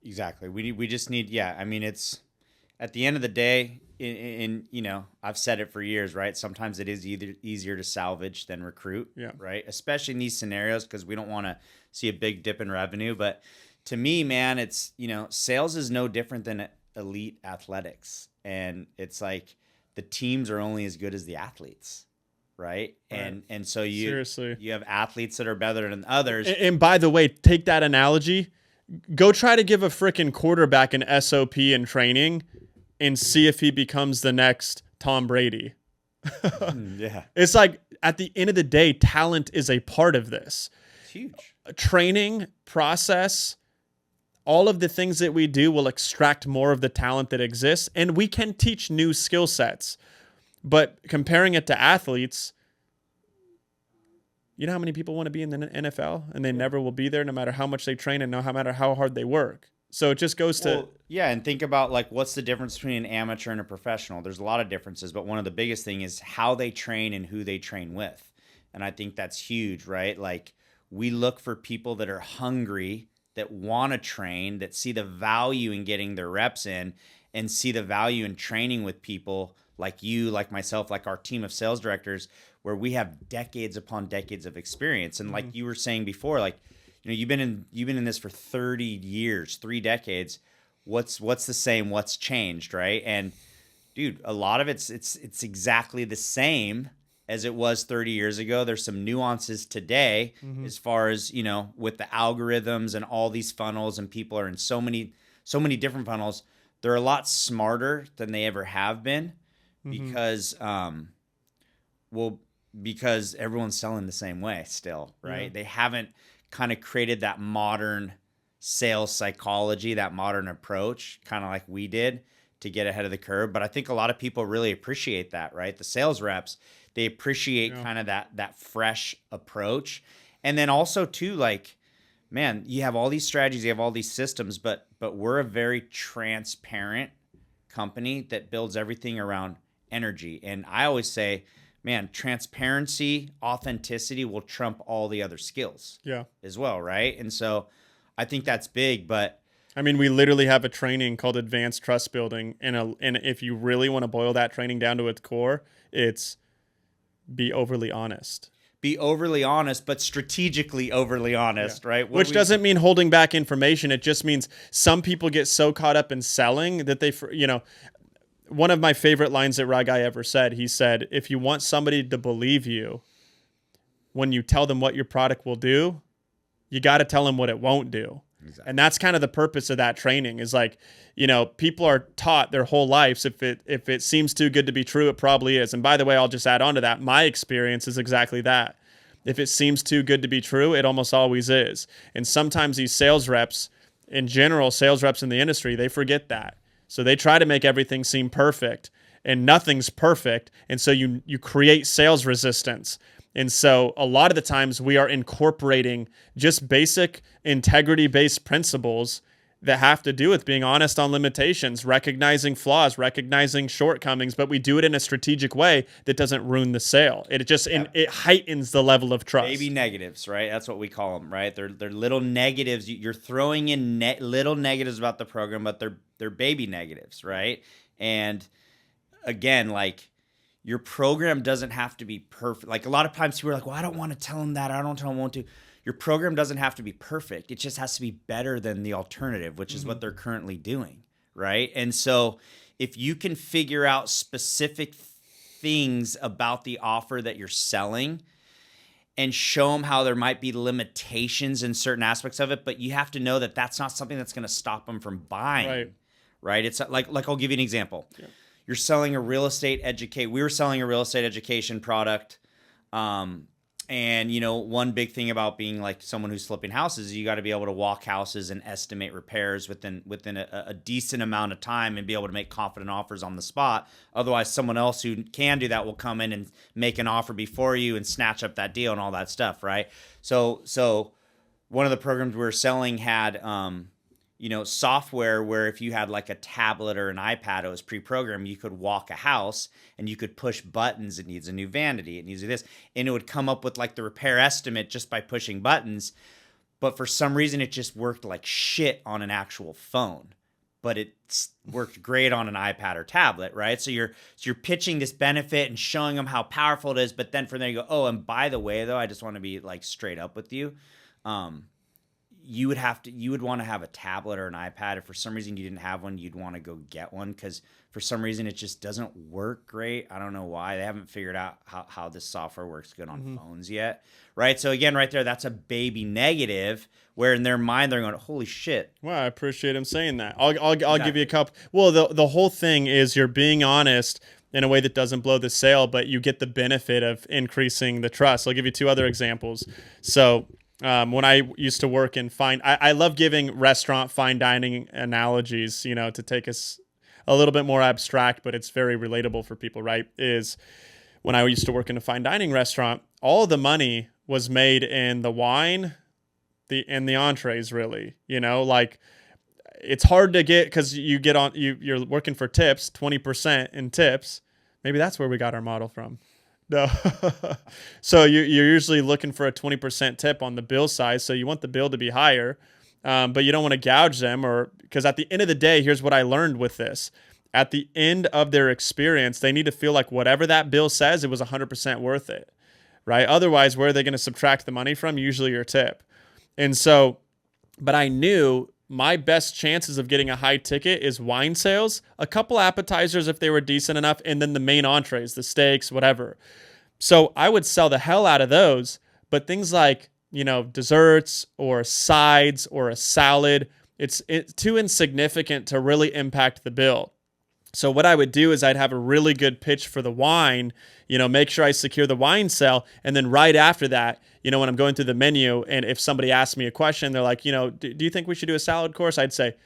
Exactly. We just need, it's at the end of the day, I've said it for years, right? Sometimes it is easier to salvage than recruit, right? Especially in these scenarios, because we don't want to see a big dip in revenue. But to me, man, it's, sales is no different than elite athletics. And it's like the teams are only as good as the athletes, right? And so you have athletes that are better than others. And by the way, take that analogy, go try to give a freaking quarterback an SOP in training and see if he becomes the next Tom Brady. Yeah. It's like, at the end of the day, talent is a part of this. It's huge. Training, process, all of the things that we do will extract more of the talent that exists, and we can teach new skill sets. But comparing it to athletes, You know how many people want to be in the NFL and they never will be there no matter how much they train and no matter how hard they work. So it just goes to... Yeah, and think about like what's the difference between an amateur and a professional? There's a lot of differences, but one of the biggest thing is how they train and who they train with. And I think that's huge, right? Like we look for people that are hungry, that want to train, that see the value in getting their reps in and see the value in training with people like you, like myself, like our team of sales directors, where we have decades upon decades of experience. And like you were saying before, like, you know, you've been in this for 30 years, 3 decades. What's the same? What's changed, right? And dude, a lot of it's exactly the same as it was 30 years ago. There's some nuances today as far as, you know, with the algorithms and all these funnels, and people are in so many different funnels. They're a lot smarter than they ever have been because because everyone's selling the same way still, right? They haven't kind of created that modern sales psychology, that modern approach, kind of like we did to get ahead of the curve. But I think a lot of people really appreciate that, right? The sales reps, they appreciate kind of that fresh approach. And then also too, like, man, you have all these strategies, you have all these systems, but we're a very transparent company that builds everything around energy. And I always say, man, transparency, authenticity will trump all the other skills as well, right? And so I think that's big, but... I mean, we literally have a training called Advanced Trust Building, and if you really want to boil that training down to its core, it's be overly honest. Be overly honest, but strategically overly honest, right? Which doesn't mean holding back information. It just means some people get so caught up in selling that they, you know... One of my favorite lines that Ragai ever said, he said, if you want somebody to believe you, when you tell them what your product will do, you got to tell them what it won't do. Exactly. And that's kind of the purpose of that training is like, you know, people are taught their whole lives, if it seems too good to be true, it probably is. And by the way, I'll just add on to that. My experience is exactly that. If it seems too good to be true, it almost always is. And sometimes these sales reps, in general, sales reps in the industry, they forget that. So they try to make everything seem perfect, and nothing's perfect. And so you create sales resistance. And so a lot of the times we are incorporating just basic integrity-based principles that have to do with being honest on limitations, recognizing flaws, recognizing shortcomings, but we do it in a strategic way that doesn't ruin the sale. It just it heightens the level of trust. Baby negatives, right? That's what we call them, right? They're little negatives. You're throwing in little negatives about the program, but they're baby negatives, right? And again, like, your program doesn't have to be perfect. Like, a lot of times people are like, well, I don't want to tell them that. I don't tell them I want to. Your program doesn't have to be perfect. It just has to be better than the alternative, which is what they're currently doing, right? And so if you can figure out specific things about the offer that you're selling and show them how there might be limitations in certain aspects of it, but you have to know that that's not something that's going to stop them from buying, right? It's like I'll give you an example. Yeah. You're selling a real estate we were selling a real estate education product. And, you know, one big thing about being like someone who's flipping houses is you got to be able to walk houses and estimate repairs within a decent amount of time and be able to make confident offers on the spot. Otherwise, someone else who can do that will come in and make an offer before you and snatch up that deal and all that stuff, right? So one of the programs we were selling had, you know, software where if you had like a tablet or an iPad, it was pre-programmed, you could walk a house and you could push buttons. It needs a new vanity. It needs this. And it would come up with like the repair estimate just by pushing buttons. But for some reason, it just worked like shit on an actual phone. But it worked great on an iPad or tablet, right? So you're pitching this benefit and showing them how powerful it is. But then from there you go, oh, and by the way, though, I just want to be like straight up with you. You would want to have a tablet or an iPad. If for some reason you didn't have one, you'd want to go get one because for some reason it just doesn't work great. I don't know why. They haven't figured out how this software works good on phones yet, right? So again, right there, that's a baby negative where in their mind they're going, holy shit. Well, I appreciate him saying that. I'll give you a couple. Well, the whole thing is you're being honest in a way that doesn't blow the sale, but you get the benefit of increasing the trust. I'll give you 2 other examples. So when I used to work in I love giving restaurant fine dining analogies, you know, to take us a little bit more abstract, but it's very relatable for people, right? Is when I used to work in a fine dining restaurant, all the money was made in the wine, the entrees, really. Like, it's hard to get, because you're working for tips, 20% in tips. Maybe that's where we got our model from. No. So you're usually looking for a 20% tip on the bill size. So you want the bill to be higher, but you don't want to gouge them, because at the end of the day, here's what I learned with this. At the end of their experience, they need to feel like whatever that bill says, it was 100% worth it, right? Otherwise, where are they going to subtract the money from? Usually your tip. And so, but I knew my best chances of getting a high ticket is wine sales, a couple appetizers if they were decent enough, and then the main entrees, the steaks, whatever. So I would sell the hell out of those, but things like, desserts or sides or a salad, it's too insignificant to really impact the bill. So what I would do is I'd have a really good pitch for the wine, make sure I secure the wine sale. And then right after that, when I'm going through the menu, and if somebody asks me a question, they're like, do you think we should do a salad course? I'd say,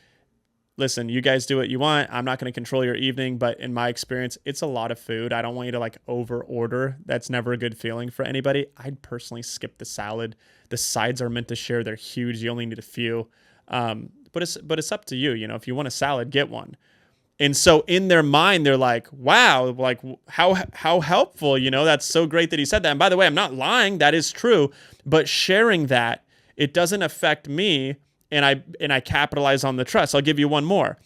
listen, you guys do what you want. I'm not going to control your evening, but in my experience, it's a lot of food. I don't want you to over order. That's never a good feeling for anybody. I'd personally skip the salad. The sides are meant to share. They're huge. You only need a few. But it's up to you. If you want a salad, get one. And so in their mind, they're like, wow, like how helpful, that's so great that he said that. And by the way, I'm not lying. That is true. But sharing that, it doesn't affect me. And I capitalize on the trust. I'll give you one more.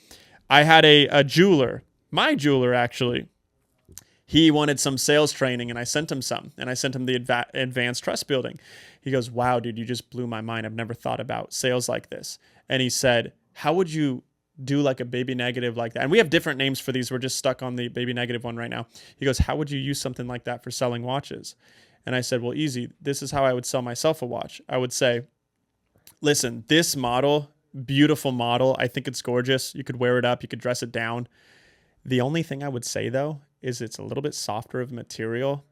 I had a jeweler, my jeweler actually. He wanted some sales training, and I sent him some. And I sent him the advanced trust building. He goes, wow, dude, you just blew my mind. I've never thought about sales like this. And he said, how would you do like a baby negative like that? And we have different names for these. We're just stuck on the baby negative one right now. He goes, how would you use something like that for selling watches? And I said, well, easy. This is how I would sell myself a watch. I would say, listen, this model, beautiful model. I think it's gorgeous. You could wear it up. You could dress it down. The only thing I would say, though, is it's a little bit softer of material.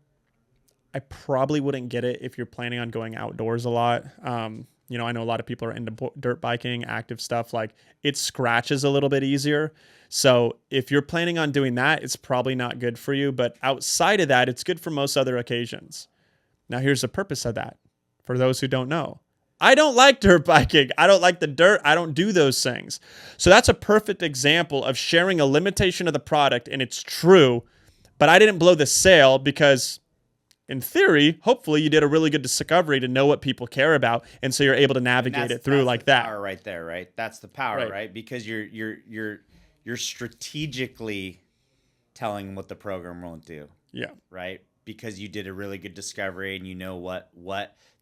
I probably wouldn't get it if you're planning on going outdoors a lot. I know a lot of people are into dirt biking, active stuff. Like, it scratches a little bit easier. So if you're planning on doing that, it's probably not good for you. But outside of that, it's good for most other occasions. Now, here's the purpose of that. For those who don't know, I don't like dirt biking. I don't like the dirt. I don't do those things. So that's a perfect example of sharing a limitation of the product, and it's true. But I didn't blow the sale because, in theory, hopefully you did a really good discovery to know what people care about, and so you're able to navigate it through like that. Power right there, right? That's the power, right? Because you're strategically telling them what the program won't do. Yeah. Right? Because you did a really good discovery, and you know what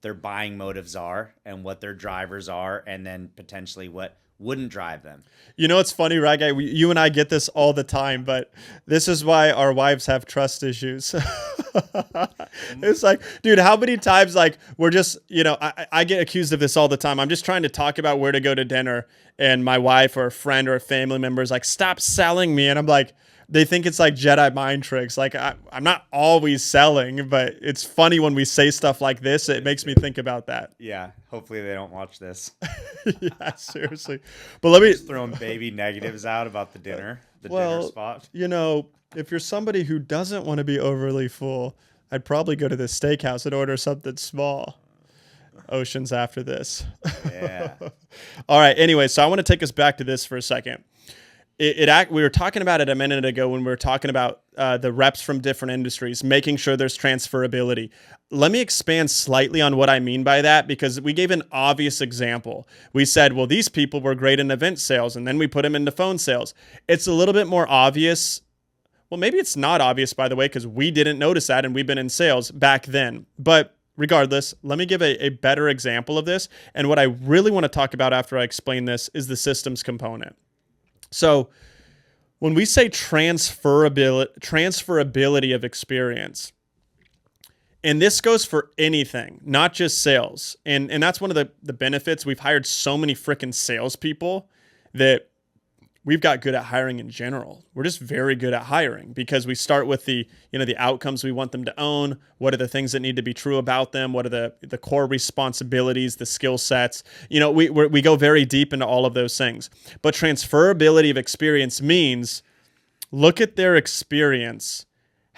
their buying motives are and what their drivers are, and then potentially what wouldn't drive them. It's funny, right, guy? You and I get this all the time, but this is why our wives have trust issues. It's like, dude, how many times we're just, I get accused of this all the time. I'm just trying to talk about where to go to dinner, and my wife or a friend or a family member is like, stop selling me. And I'm like, they think it's like Jedi mind tricks. Like, I'm not always selling, but it's funny when we say stuff like this. It makes me think about that. Yeah. Hopefully they don't watch this. Yeah, seriously. But let me just throwing baby negatives out about the dinner spot. If you're somebody who doesn't want to be overly full, I'd probably go to the steakhouse and order something small. Oceans after this. Yeah. All right. Anyway, so I want to take us back to this for a second. We were talking about it a minute ago when we were talking about the reps from different industries, making sure there's transferability. Let me expand slightly on what I mean by that, because we gave an obvious example. We said, well, these people were great in event sales, and then we put them into phone sales. It's a little bit more obvious. Well, maybe it's not obvious, by the way, because we didn't notice that, and we've been in sales back then. But regardless, let me give a better example of this. And what I really want to talk about after I explain this is the systems component. So when we say transferability of experience, and this goes for anything, not just sales. And that's one of the benefits. We've hired so many freaking salespeople that we've got good at hiring in general. We're just very good at hiring because we start with the outcomes we want them to own. What are the things that need to be true about them? What are the core responsibilities, the skill sets? We go very deep into all of those things. But transferability of experience means look at their experience.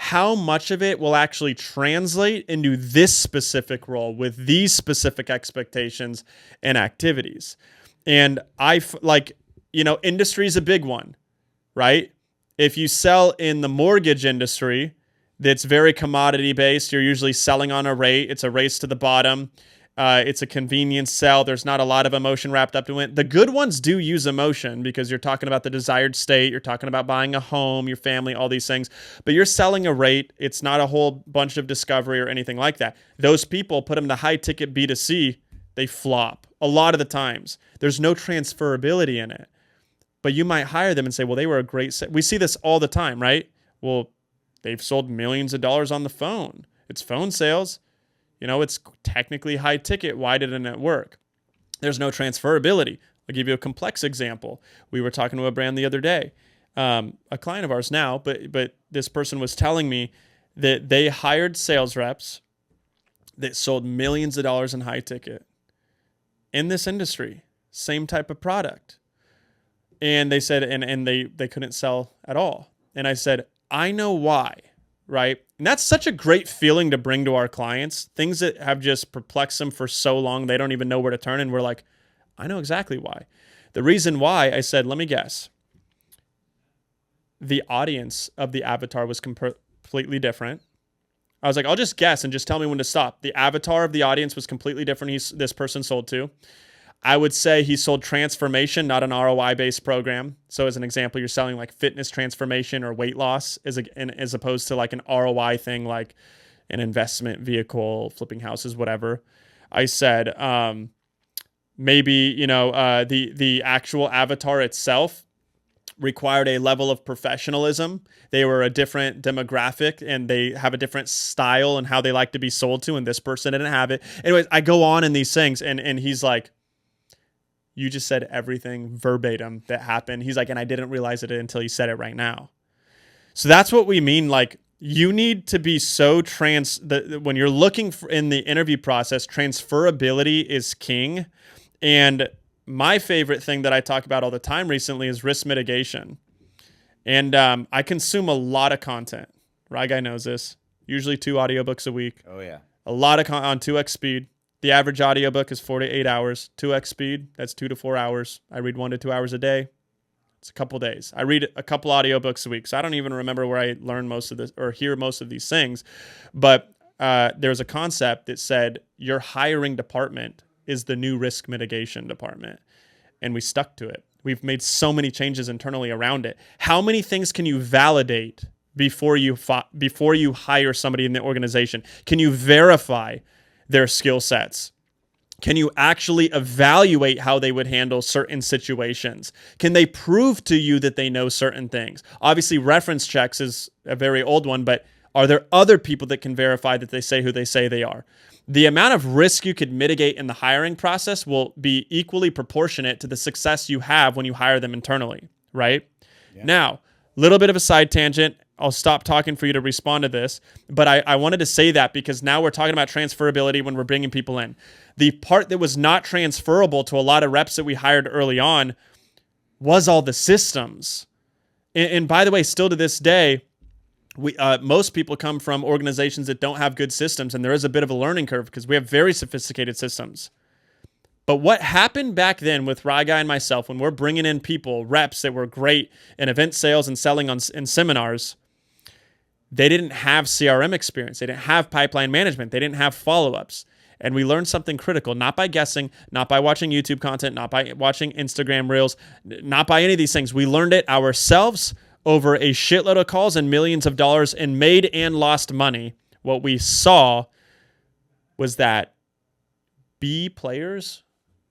how much of it will actually translate into this specific role with these specific expectations and activities. And industry is a big one, right? If you sell in the mortgage industry, that's very commodity based. You're usually selling on a rate. It's a race to the bottom. It's a convenience sell. There's not a lot of emotion wrapped up in it. The good ones do use emotion because you're talking about the desired state. You're talking about buying a home, your family, all these things. But you're selling a rate. It's not a whole bunch of discovery or anything like that. Those people, put them to high ticket B2C, they flop a lot of the times. There's no transferability in it. But you might hire them and say, well, they were a great we see this all the time, right? Well, they've sold millions of dollars on the phone. It's phone sales. It's technically high ticket. Why didn't it work? There's no transferability. I'll give you a complex example. We were talking to a brand the other day, a client of ours now, but this person was telling me that they hired sales reps that sold millions of dollars in high ticket in this industry, same type of product. And they said, and they couldn't sell at all. And I said, I know why, right? And that's such a great feeling to bring to our clients, things that have just perplexed them for so long, they don't even know where to turn. And we're like, I know exactly why. The reason why, I said, let me guess. The audience of the avatar was completely different. I was like, I'll just guess and just tell me when to stop. The avatar of the audience was completely different. This person sold to. I would say he sold transformation, not an ROI-based program. So as an example, you're selling like fitness transformation or weight loss as opposed to like an ROI thing, like an investment vehicle, flipping houses, whatever. I said maybe, the actual avatar itself required a level of professionalism. They were a different demographic and they have a different style and how they like to be sold to. And this person didn't have it. Anyways, I go on in these things and he's like, you just said everything verbatim that happened. He's like, and I didn't realize it until you said it right now. So that's what we mean. Like, you need to be so when you're looking in the interview process, transferability is king. And my favorite thing that I talk about all the time recently is risk mitigation. And I consume a lot of content. Rye Guy knows this. Usually 2 audiobooks a week. Oh, yeah. A lot of on 2x speed. The average audiobook is 4 to 8 hours. 2x speed, that's 2 to 4 hours. I read 1 to 2 hours a day. It's a couple days. I read a couple audiobooks a week, so I don't even remember where I learned most of this or hear most of these things. But there's a concept that said your hiring department is the new risk mitigation department. And we stuck to it. We've made so many changes internally around it. How many things can you validate before you hire somebody in the organization? Can you verify their skill sets? Can you actually evaluate how they would handle certain situations? Can they prove to you that they know certain things? Obviously, reference checks is a very old one, but are there other people that can verify that they say who they say they are? The amount of risk you could mitigate in the hiring process will be equally proportionate to the success you have when you hire them internally, right? Yeah. Now, a little bit of a side tangent. I'll stop talking for you to respond to this, but I wanted to say that because now we're talking about transferability when we're bringing people in. The part that was not transferable to a lot of reps that we hired early on was all the systems. And by the way, still to this day, most people come from organizations that don't have good systems, and there is a bit of a learning curve because we have very sophisticated systems. But what happened back then with Rye Guy and myself when we're bringing in people, reps that were great in event sales and selling in seminars, they didn't have CRM experience. They didn't have pipeline management. They didn't have follow-ups. And we learned something critical, not by guessing, not by watching YouTube content, not by watching Instagram Reels, not by any of these things. We learned it ourselves over a shitload of calls and millions of dollars and made and lost money. What we saw was that B players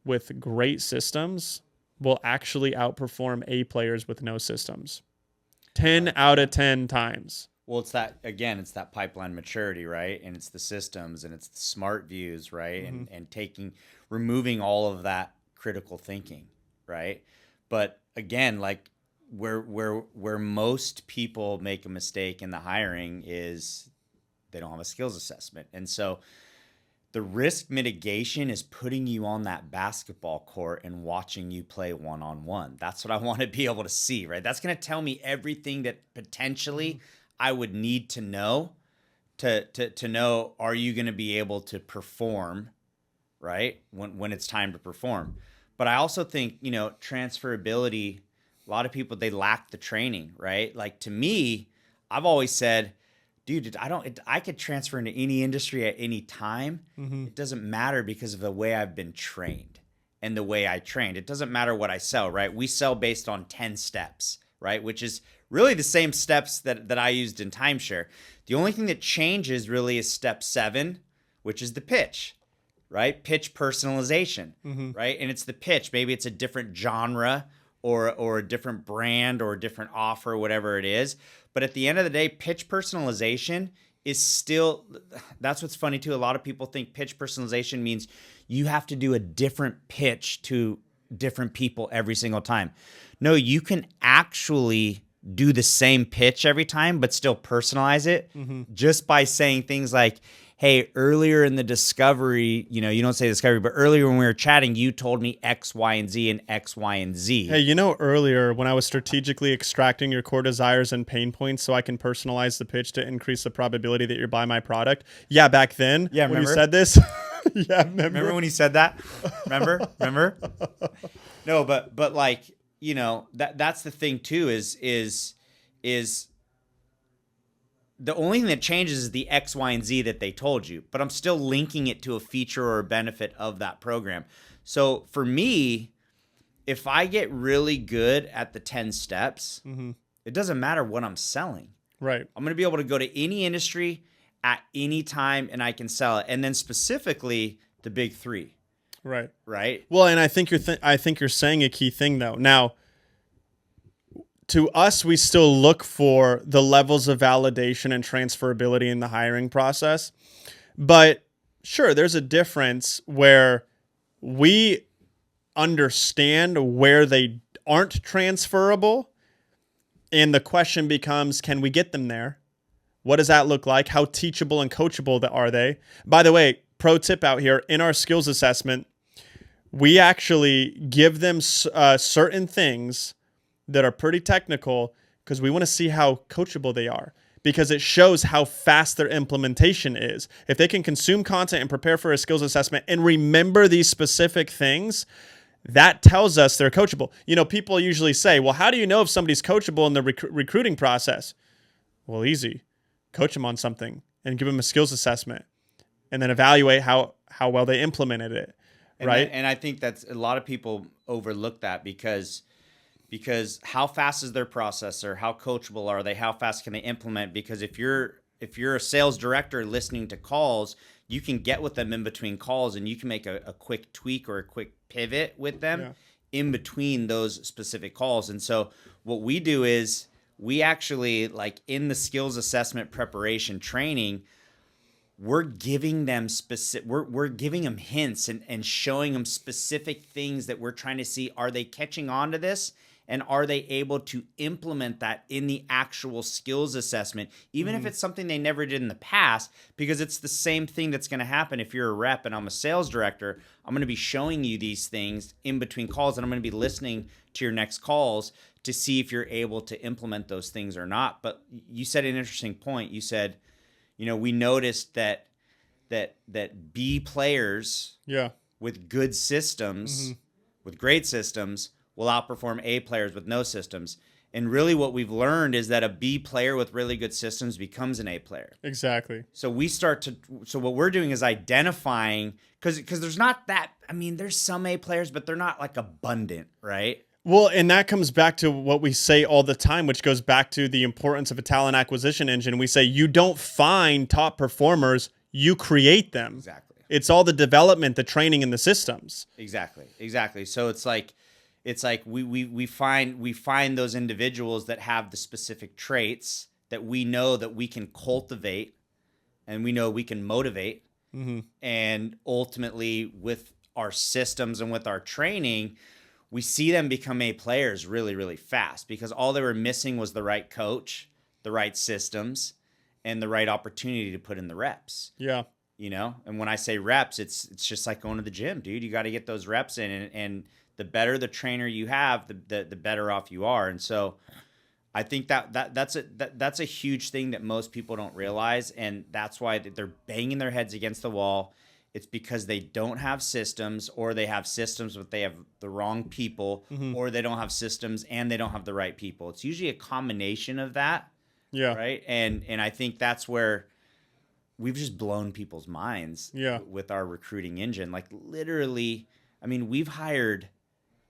with great systems will actually outperform A players with no systems. 10 out of 10 times. Well, it's that pipeline maturity, right? And it's the systems and it's the smart views, right? Mm-hmm. And removing all of that critical thinking, right? But again, like where most people make a mistake in the hiring is they don't have a skills assessment. And so the risk mitigation is putting you on that basketball court and watching you play one-on-one. That's what I want to be able to see, right? That's going to tell me everything that potentially I would need to know to know, are you going to be able to perform, right? When it's time to perform. But I also think, you know, transferability, a lot of people, they lack the training, right? Like to me, I've always said, dude, I could transfer into any industry at any time. Mm-hmm. It doesn't matter because of the way I've been trained and the way I trained. It doesn't matter what I sell, right? We sell based on 10 steps, right? Which is really the same steps that I used in timeshare. The only thing that changes really is step 7, which is the pitch, right? Pitch personalization, Mm-hmm. right? And it's the pitch. Maybe it's a different genre or a different brand or a different offer, whatever it is. But at the end of the day, pitch personalization is still, that's what's funny too. A lot of people think pitch personalization means you have to do a different pitch to different people every single time. No, you can actually do the same pitch every time, but still personalize it just by saying things like, hey, earlier in the discovery, you know, you don't say discovery, but earlier when we were chatting, you told me X, Y, and Z and X, Y, and Z. Hey, you know, earlier when I was strategically extracting your core desires and pain points so I can personalize the pitch to increase the probability that you buy my product. Yeah, back then when you said this. Yeah, remember when he said that? Remember? No, but like, you know, that's the thing too is the only thing that changes is the X, Y, and Z that they told you, but I'm still linking it to a feature or a benefit of that program. So for me, if I get really good at the 10 steps, it doesn't matter what I'm selling. Right. I'm going to be able to go to any industry at any time and I can sell it. And then specifically the big 3. Right. Right. Well, and I think you're saying a key thing though. Now, to us, we still look for the levels of validation and transferability in the hiring process. But sure, there's a difference where we understand where they aren't transferable. And the question becomes, can we get them there? What does that look like? How teachable and coachable are they? By the way, pro tip out here, in our skills assessment, we actually give them certain things that are pretty technical because we want to see how coachable they are, because it shows how fast their implementation is. If they can consume content and prepare for a skills assessment and remember these specific things, that tells us they're coachable. You know, people usually say, well, how do you know if somebody's coachable in the recruiting process? Well, easy. Coach them on something and give them a skills assessment and then evaluate how well they implemented it. Right. And I think that's a lot of people overlook that because how fast is their processor? How coachable are they? How fast can they implement? Because if you're a sales director listening to calls, you can get with them in between calls and you can make a quick tweak or a quick pivot with them in between those specific calls. And so what we do is we actually, like in the skills assessment preparation training, we're giving them we're giving them hints and showing them specific things that we're trying to see, are they catching on to this? And are they able to implement that in the actual skills assessment, even if it's something they never did in the past? Because it's the same thing that's going to happen if you're a rep and I'm a sales director. I'm going to be showing you these things in between calls, and I'm going to be listening to your next calls to see if you're able to implement those things or not. But you said an interesting point. You said, you know, we noticed that B players with good systems, with great systems, will outperform A players with no systems. And really what we've learned is that a B player with really good systems becomes an A player. Exactly. So what we're doing is identifying, because there's not that, I mean, there's some A players, but they're not like abundant, right? Well, and that comes back to what we say all the time, which goes back to the importance of a talent acquisition engine. We say you don't find top performers, you create them. Exactly. It's all the development, the training, and the systems. Exactly. So it's like we find those individuals that have the specific traits that we know that we can cultivate and we know we can motivate. And ultimately with our systems and with our training, we see them become A players really, really fast, because all they were missing was the right coach, the right systems, and the right opportunity to put in the reps. Yeah. You know, and when I say reps, it's just like going to the gym, dude. You got to get those reps in, and the better the trainer you have, the better off you are. And so I think that's a huge thing that most people don't realize, and that's why they're banging their heads against the wall. It's because they don't have systems, or they have systems but they have the wrong people, or they don't have systems and they don't have the right people. It's usually a combination of that. Yeah. Right. And I think that's where we've just blown people's minds with our recruiting engine. Like literally, I mean, we've hired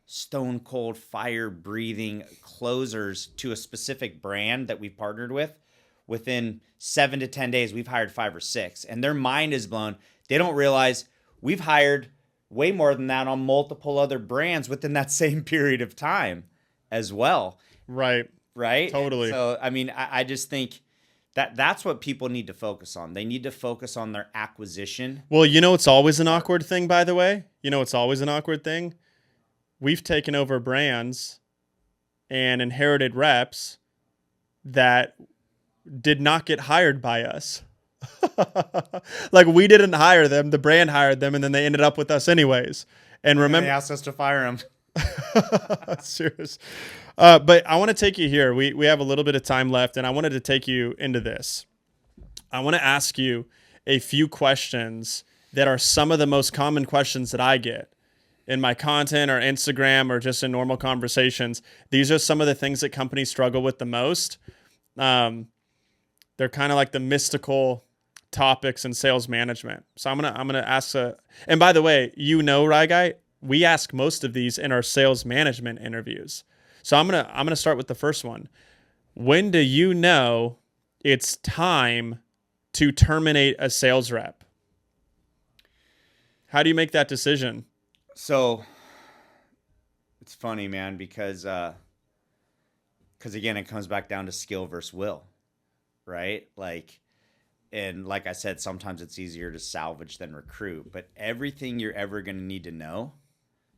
stone cold fire breathing closers to a specific brand that we've partnered with. Within 7 to 10 days, we've hired 5 or 6, and their mind is blown. They don't realize we've hired way more than that on multiple other brands within that same period of time as well. Right. Totally. So, I mean, I just think that's what people need to focus on. They need to focus on their acquisition. Well, it's always an awkward thing, by the way. It's always an awkward thing. We've taken over brands and inherited reps that did not get hired by us. Like we didn't hire them, the brand hired them, and then they ended up with us anyways. And remember, they asked us to fire them. Serious. But I want to take you here. We have a little bit of time left, and I wanted to take you into this. I want to ask you a few questions that are some of the most common questions that I get in my content or Instagram or just in normal conversations. These are some of the things that companies struggle with the most. They're kind of like the mystical topics in sales management. So I'm gonna ask and by the way, Right Guy, we ask most of these in our sales management interviews. So I'm gonna start with the first one. When do you know it's time to terminate a sales rep? How do you make that decision? So it's funny, man, because again, it comes back down to skill versus will, right? And like I said, sometimes it's easier to salvage than recruit, but everything you're ever going to need to know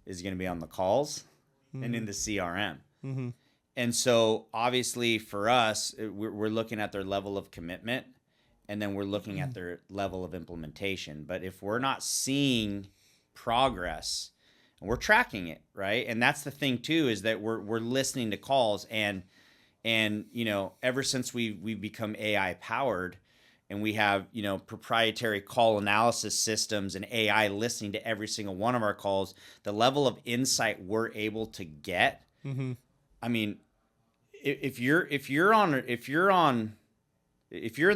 is going to be on the calls and in the CRM. Mm-hmm. And so obviously for us, we're looking at their level of commitment, and then we're looking at their level of implementation. But if we're not seeing progress, and we're tracking it, right? And that's the thing too, is that we're listening to calls, and ever since we've become AI powered, and we have proprietary call analysis systems and AI listening to every single one of our calls, the level of insight we're able to get. Mm-hmm. I mean, if you're in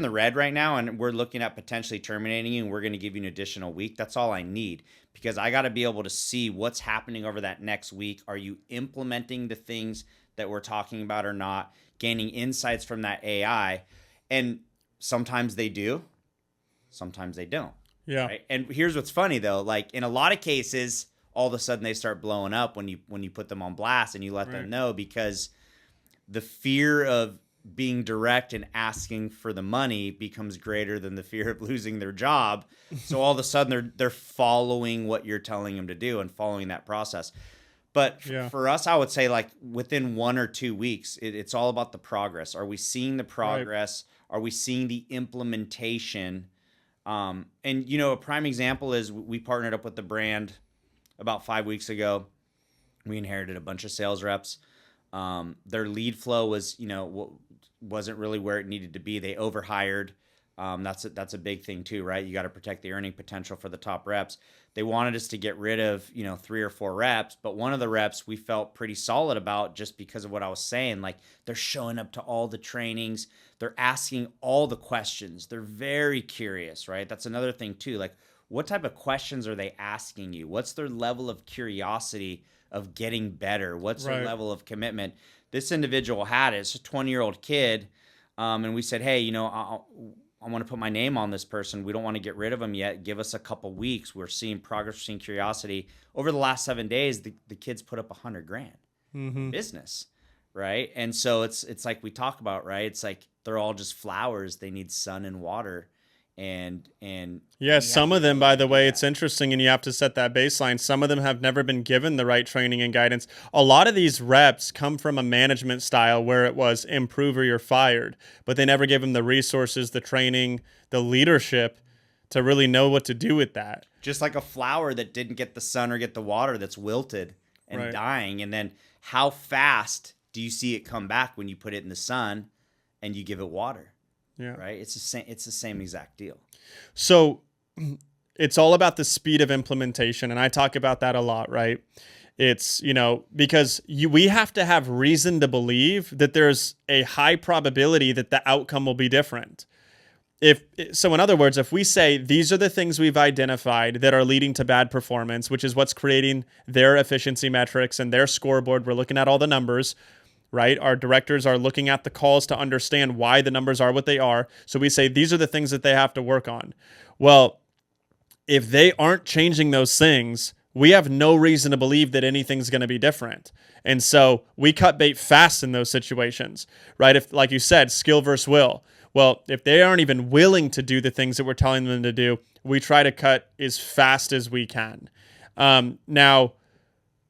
the red right now and we're looking at potentially terminating you and we're going to give you an additional week, that's all I need, because I got to be able to see what's happening over that next week. Are you implementing the things that we're talking about or not? Gaining insights from that AI. And sometimes they do, sometimes they don't. Yeah. Right? And here's what's funny though, like in a lot of cases, all of a sudden they start blowing up when you put them on blast and you let them know, because the fear of being direct and asking for the money becomes greater than the fear of losing their job. So all of a sudden they're following what you're telling them to do and following that process. But for us, I would say like within 1 or 2 weeks, it's all about the progress. Are we seeing the progress? Right. Are we seeing the implementation? And a prime example is we partnered up with the brand about 5 weeks ago. We inherited a bunch of sales reps. Their lead flow was, wasn't really where it needed to be. They overhired. That's a big thing too, right? You got to protect the earning potential for the top reps. They wanted us to get rid of, 3 or 4 reps, but one of the reps we felt pretty solid about just because of what I was saying. Like, they're showing up to all the trainings. They're asking all the questions. They're very curious, right? That's another thing too. Like, what type of questions are they asking you? What's their level of curiosity of getting better? What's their level of commitment? This individual had it. It's a 20-year-old kid. And we said, hey, I want to put my name on this person. We don't want to get rid of them yet. Give us a couple weeks. We're seeing progress, we're seeing curiosity. Over the last 7 days, the kids put up $100,000 business, right? And so it's like we talk about, right? It's like they're all just flowers. They need sun and water. And yeah, some of them, by the way, it's interesting, and you have to set that baseline. Some of them have never been given the right training and guidance. A lot of these reps come from a management style where it was improve or you're fired, but they never gave them the resources, the training, the leadership to really know what to do with that. Just like a flower that didn't get the sun or get the water, that's wilted and dying. And then how fast Do you see it come back when you put it in the sun and you give it water? Yeah. Right. It's the same exact deal. So it's all about the speed of implementation. And I talk about that a lot, right? It's, because we have to have reason to believe that there's a high probability that the outcome will be different. So in other words, if we say these are the things we've identified that are leading to bad performance, which is what's creating their efficiency metrics and their scoreboard, we're looking at all the numbers, right? Our directors are looking at the calls to understand why the numbers are what they are. So we say these are the things that they have to work on. Well, if they aren't changing those things, we have no reason to believe that anything's going to be different. And so we cut bait fast in those situations, right? If, like you said, skill versus will. Well, if they aren't even willing to do the things that we're telling them to do, we try to cut as fast as we can. Now,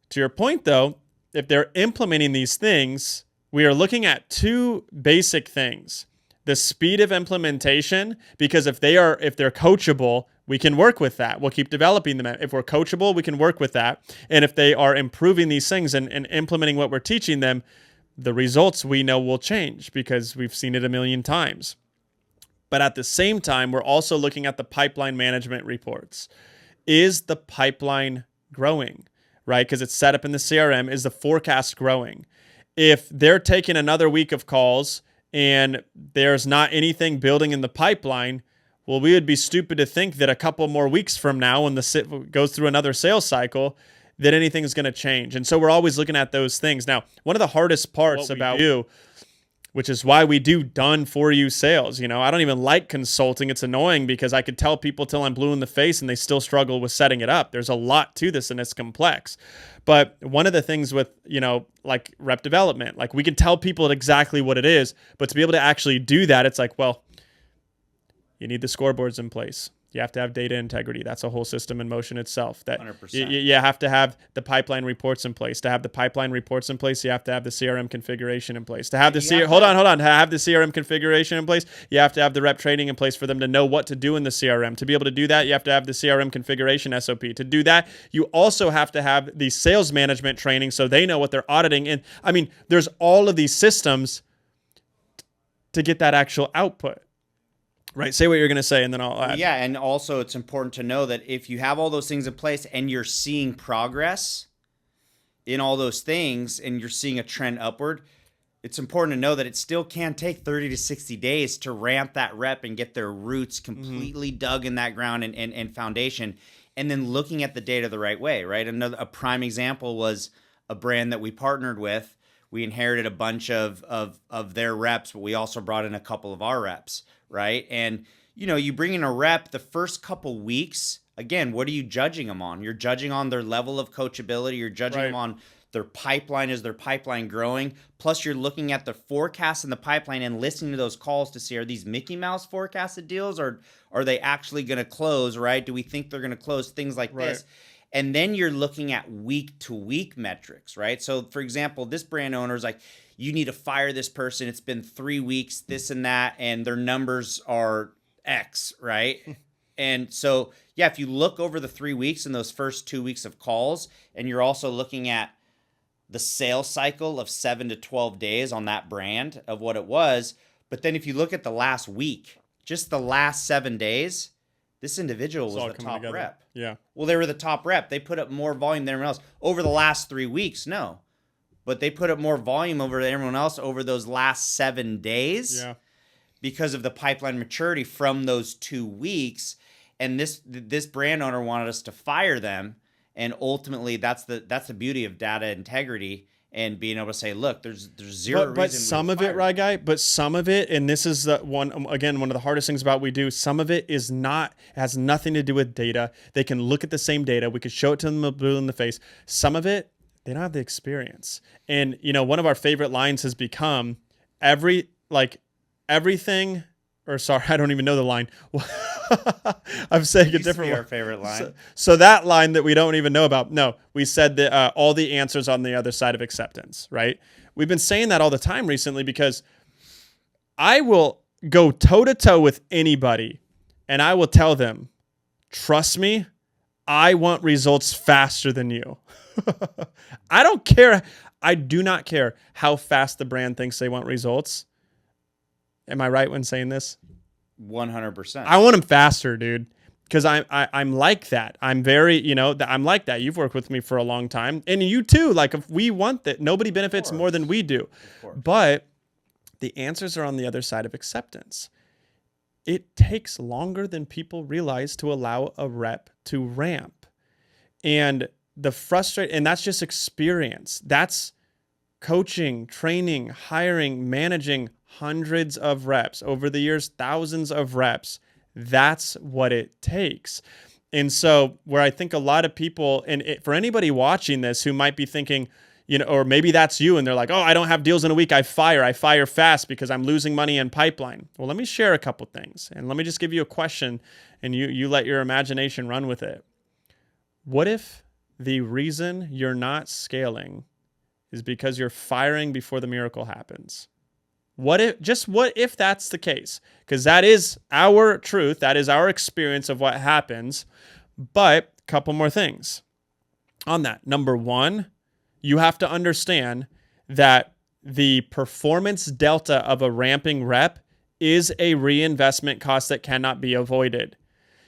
to your point, though, if they're implementing these things, we are looking at two basic things. The speed of implementation, because if they're coachable, we can work with that. We'll keep developing them. If we're coachable, we can work with that. And if they are improving these things and implementing what we're teaching them, the results we know will change because we've seen it a million times. But at the same time, we're also looking at the pipeline management reports. Is the pipeline growing, right? Because it's set up in the CRM. Is the forecast growing? If they're taking another week of calls and there's not anything building in the pipeline, well, we would be stupid to think that a couple more weeks from now, when the goes through another sales cycle, that anything's going to change. And so we're always looking at those things. Now, one of the hardest parts about you, which is why we do done for you sales. I don't even like consulting. It's annoying because I could tell people till I'm blue in the face and they still struggle with setting it up. There's a lot to this and it's complex. But one of the things with, like rep development, like we can tell people exactly what it is, but to be able to actually do that, it's like, well, you need the scoreboards in place. You have to have data integrity. That's a whole system in motion itself. That 100%. You have to have the pipeline reports in place. To have the pipeline reports in place, you have to have the CRM configuration in place. To have hold on. To have the CRM configuration in place, you have to have the rep training in place for them to know what to do in the CRM. To be able to do that, you have to have the CRM configuration SOP. To do that, you also have to have the sales management training so they know what they're auditing. And I mean, there's all of these systems to get that actual output. Right. Say what you're going to say, and then I'll add. Yeah, and also it's important to know that if you have all those things in place and you're seeing progress in all those things and you're seeing a trend upward, it's important to know that it still can take 30 to 60 days to ramp that rep and get their roots completely dug in that ground and foundation, and then looking at the data the right way, right? A prime example was a brand that we partnered with. We inherited a bunch of their reps, but we also brought in a couple of our reps. Right. And, you bring in a rep the first couple weeks. Again, what are you judging them on? You're judging on their level of coachability. You're judging them on their pipeline. Is their pipeline growing? Plus, you're looking at the forecast in the pipeline and listening to those calls to see, are these Mickey Mouse forecasted deals or are they actually going to close? Right. Do we think they're going to close? Things like this. And then you're looking at week to week metrics. Right. So, for example, this brand owner is like, you need to fire this person. It's been 3 weeks, this and that, and their numbers are X, right? And so, yeah, if you look over the 3 weeks and those first 2 weeks of calls, and you're also looking at the sales cycle of 7 to 12 days on that brand of what it was, but then if you look at the last week, just the last 7 days, this individual was the top rep. Yeah. Well, they were the top rep. They put up more volume than everyone else. Over the last 3 weeks, no. But they put up more volume over everyone else over those last 7 days because of the pipeline maturity from those 2 weeks. And this brand owner wanted us to fire them. And ultimately, that's the beauty of data integrity and being able to say, look, there's zero reason. But some of it, right, guy? But some of it, and this is the one of the hardest things about what we do, some of it has nothing to do with data. They can look at the same data. We could show it to them blue in the face. Some of it, they don't have the experience. And, one of our favorite lines has become everything, or sorry, I don't even know the line. I'm saying a different one. Our favorite line. So that line that we don't even know about. No, we said that all the answers on the other side of acceptance, right? We've been saying that all the time recently because I will go toe to toe with anybody and I will tell them, trust me, I want results faster than you. I don't care. I do not care how fast the brand thinks they want results. Am I right when saying this? 100%. I want them faster, dude. Because I'm like that. I'm very, I'm like that. You've worked with me for a long time. And you too. Like, if we want that, nobody benefits more than we do. But the answers are on the other side of acceptance. It takes longer than people realize to allow a rep to ramp. And and that's just experience. That's coaching, training, hiring, managing hundreds of reps over the years, thousands of reps. That's what it takes. And so where I think a lot of people, for anybody watching this who might be thinking, or maybe that's you and they're like, oh, I don't have deals in a week. I fire fast because I'm losing money in pipeline. Well, let me share a couple things and let me just give you a question and you let your imagination run with it. What if the reason you're not scaling is because you're firing before the miracle happens? What if that's the case? Because that is our truth. That is our experience of what happens. But a couple more things on that. Number one, you have to understand that the performance delta of a ramping rep is a reinvestment cost that cannot be avoided.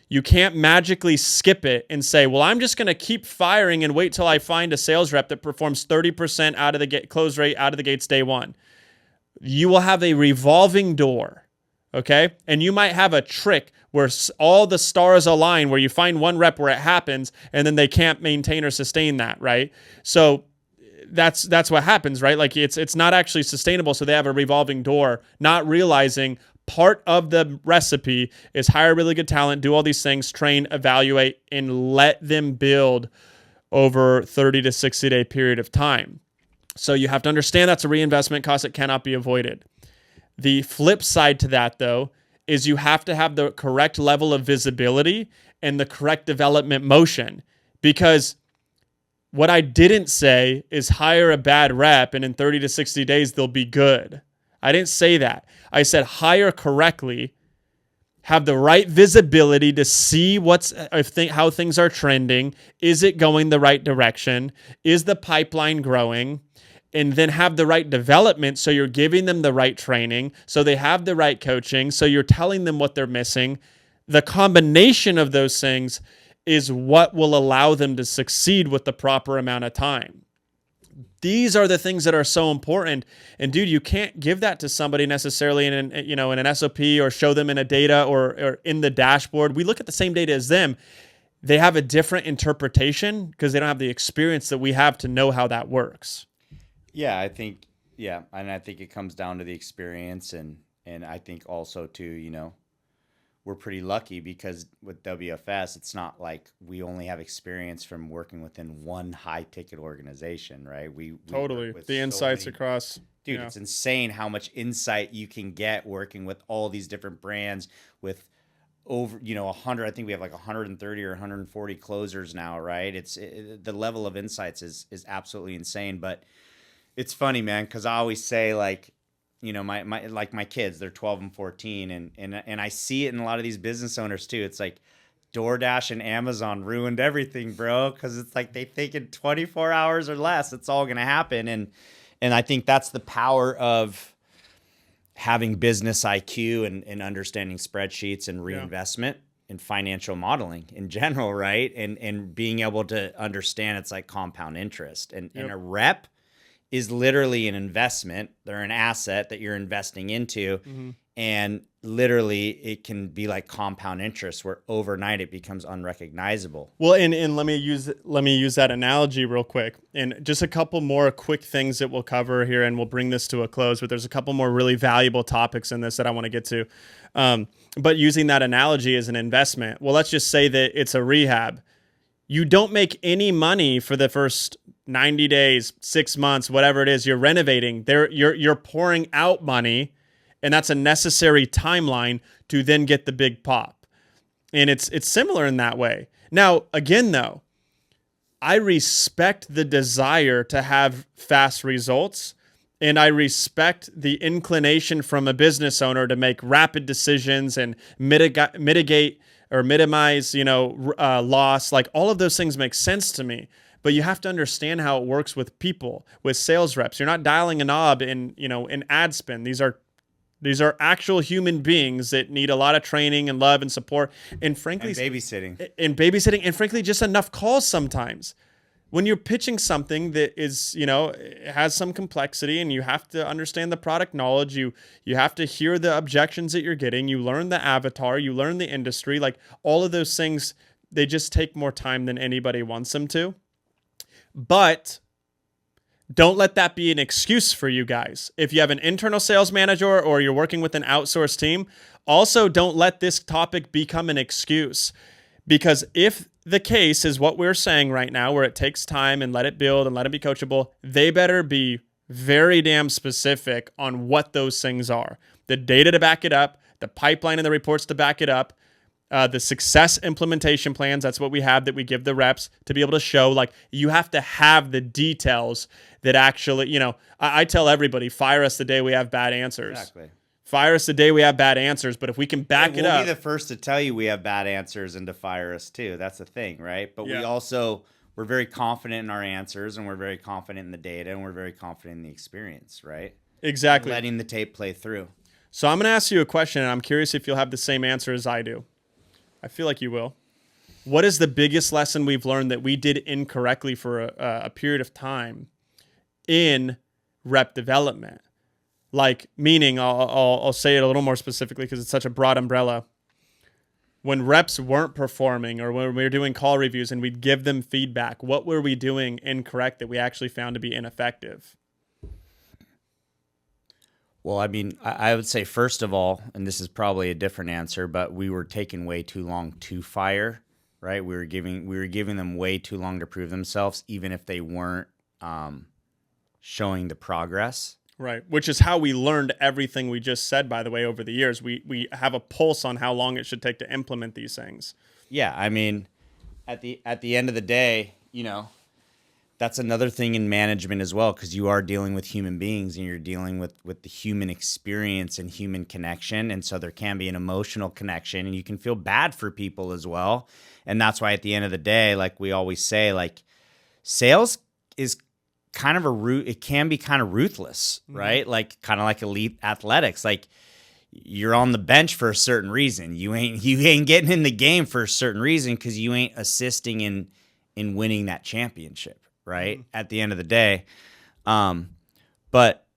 You can't magically skip it and say, well, I'm just going to keep firing and wait till I find a sales rep that performs 30% out of the close rate out of the gates day one. You will have a revolving door, okay? And you might have a trick where all the stars align, where you find one rep where it happens, and then they can't maintain or sustain that, right? So that's what happens, right? Like it's not actually sustainable, so they have a revolving door, not realizing part of the recipe is hire really good talent, do all these things, train, evaluate, and let them build over 30 to 60-day period of time. So you have to understand that's a reinvestment cost that cannot be avoided. The flip side to that, though, is you have to have the correct level of visibility and the correct development motion. Because what I didn't say is hire a bad rep and in 30 to 60 days, they'll be good. I didn't say that. I said hire correctly, have the right visibility to see how things are trending. Is it going the right direction? Is the pipeline growing? And then have the right development, so you're giving them the right training, so they have the right coaching, so you're telling them what they're missing. The combination of those things is what will allow them to succeed with the proper amount of time. These are the things that are so important. And dude, you can't give that to somebody necessarily in an SOP or show them in a data or in the dashboard. We look at the same data as them. They have a different interpretation because they don't have the experience that we have to know how that works. Yeah, and I think it comes down to the experience, and I think also too, we're pretty lucky because with WFS, it's not like we only have experience from working within one high ticket organization, right? We totally the insights across. Dude, it's insane how much insight you can get working with all these different brands with over 100. I think we have like 130 or 140 closers now, right? The level of insights is absolutely insane, but it's funny, man, because I always say my kids, they're 12 and 14, and I see it in a lot of these business owners too. It's like DoorDash and Amazon ruined everything, bro, because it's like they think in 24 hours or less it's all gonna happen, and I think that's the power of having business IQ and understanding spreadsheets and reinvestment and financial modeling in general, right? And being able to understand it's like compound interest, and a rep is literally an investment. They're an asset that you're investing into. Mm-hmm. And literally it can be like compound interest where overnight it becomes unrecognizable. Well, and let me use that analogy real quick. And just a couple more quick things that we'll cover here and we'll bring this to a close, but there's a couple more really valuable topics in this that I want to get to. But using that analogy as an investment, well, let's just say that it's a rehab. You don't make any money for the first 90 days, 6 months, whatever it is you're renovating. You're pouring out money, and that's a necessary timeline to then get the big pop. And it's similar in that way. Now, again, though, I respect the desire to have fast results, and I respect the inclination from a business owner to make rapid decisions and mitigate or minimize, loss. Like all of those things make sense to me. but you have to understand how it works with people, with sales reps. You're not dialing a knob in ad spend. These are actual human beings that need a lot of training and love and support, and frankly, babysitting, and frankly, just enough calls sometimes. When you're pitching something that is, has some complexity, and you have to understand the product knowledge, you have to hear the objections that you're getting, you learn the avatar, you learn the industry, like all of those things, they just take more time than anybody wants them to. But don't let that be an excuse for you guys. If you have an internal sales manager or you're working with an outsourced team, also don't let this topic become an excuse. Because if the case is what we're saying right now, where it takes time and let it build and let it be coachable, they better be very damn specific on what those things are. The data to back it up, the pipeline and the reports to back it up, the success implementation plans, that's what we have that we give the reps to be able to show. Like, you have to have the details that actually, I tell everybody, fire us the day we have bad answers. Exactly. Fire us the day we have bad answers, but if we can back it up. We'll be the first to tell you we have bad answers and to fire us too. That's the thing, right? But we're very confident in our answers, and we're very confident in the data, and we're very confident in the experience, right? Exactly. And letting the tape play through. So I'm going to ask you a question, and I'm curious if you'll have the same answer as I do. I feel like you will. What is the biggest lesson we've learned that we did incorrectly for a period of time in rep development? Like, meaning, I'll say it a little more specifically because it's such a broad umbrella. When reps weren't performing, or when we were doing call reviews and we'd give them feedback, what were we doing incorrect that we actually found to be ineffective? Well, I mean, I would say, first of all, and this is probably a different answer, but we were taking way too long to fire, right? We were giving them way too long to prove themselves, even if they weren't showing the progress. Right, which is how we learned everything we just said, by the way, over the years. We have a pulse on how long it should take to implement these things. Yeah, I mean, at the end of the day, that's another thing in management as well, because you are dealing with human beings and you're dealing with the human experience and human connection. And so there can be an emotional connection, and you can feel bad for people as well. And that's why at the end of the day, like we always say, like, sales is kind of it can be kind of ruthless, right? Like, kind of like elite athletics. Like, you're on the bench for a certain reason. You ain't getting in the game for a certain reason, because you ain't assisting in winning that championship, right? At the end of the day. But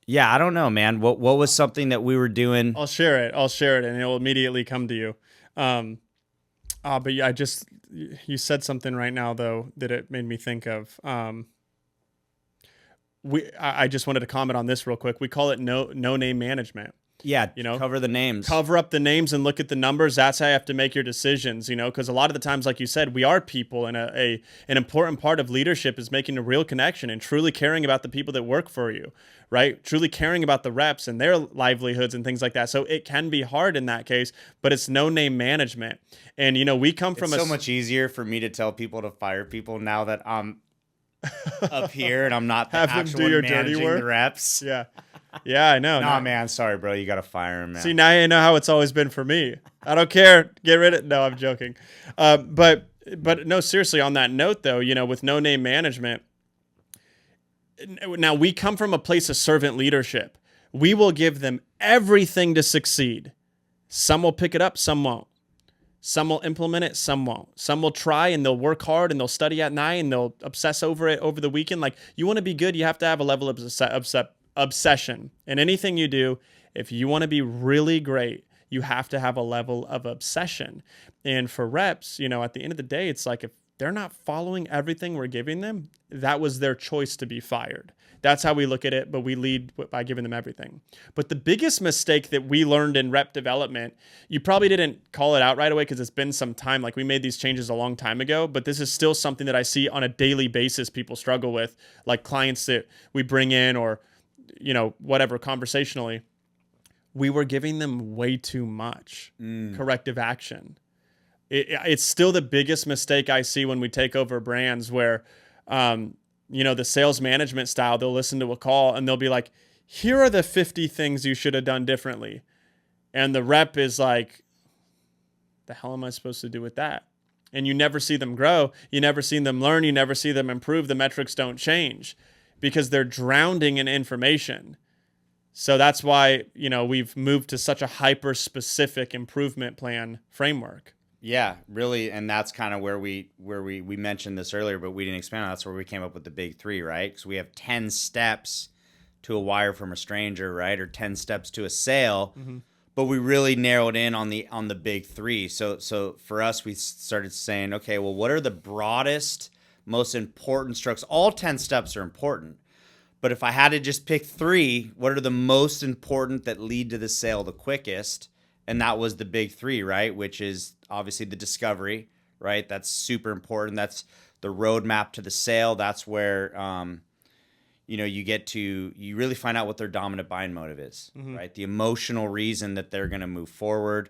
yeah, I don't know, man. What was something that we were doing? I'll share it, and it'll immediately come to you. But yeah, you said something right now though that it made me think of. I just wanted to comment on this real quick. We call it no name management. Yeah, cover the names. Cover up the names and look at the numbers. That's how you have to make your decisions, because a lot of the times, like you said, we are people, and an important part of leadership is making a real connection and truly caring about the people that work for you, right? Truly caring about the reps and their livelihoods and things like that. So it can be hard in that case, but it's no name management. And, we come from it's so much easier for me to tell people to fire people now that I'm up here and I'm not the actual one managing the reps. Yeah. Yeah, I know. Nah, man, sorry, bro. You got to fire him, man. See, now you know how it's always been for me. I don't care. Get rid of it. No, I'm joking. But no, seriously, on that note, though, with no name management, now we come from a place of servant leadership. We will give them everything to succeed. Some will pick it up, some won't. Some will implement it, some won't. Some will try and they'll work hard and they'll study at night and they'll obsess over it over the weekend. Like, you want to be good, you have to have a level of obsession. And anything you do, if you want to be really great, you have to have a level of obsession. And for reps, at the end of the day, it's like, if they're not following everything we're giving them, that was their choice to be fired. That's how we look at it, but we lead by giving them everything. But the biggest mistake that we learned in rep development, you probably didn't call it out right away because it's been some time. Like, we made these changes a long time ago, but this is still something that I see on a daily basis people struggle with, like clients that we bring in or, whatever, conversationally. We were giving them way too much corrective action. It's still the biggest mistake I see when we take over brands where, the sales management style, they'll listen to a call and they'll be like, here are the 50 things you should have done differently. And the rep is like, the hell am I supposed to do with that? and you never see them grow, you never see them learn, you never see them improve, the metrics don't change because they're drowning in information. So that's why, we've moved to such a hyper-specific improvement plan framework. Yeah, really, and that's kind of where we mentioned this earlier, but we didn't expand on. That's where we came up with the big 3, right? Because we have 10 steps to a wire from a stranger, right, or 10 steps to a sale, but we really narrowed in on the big 3. So for us, we started saying, okay, well, what are the broadest, most important strokes? All 10 steps are important, but if I had to just pick 3, what are the most important that lead to the sale the quickest? And that was the big 3, right? Which is obviously the discovery, right? That's super important. That's the roadmap to the sale. That's where, you really find out what their dominant buying motive is, right? The emotional reason that they're going to move forward,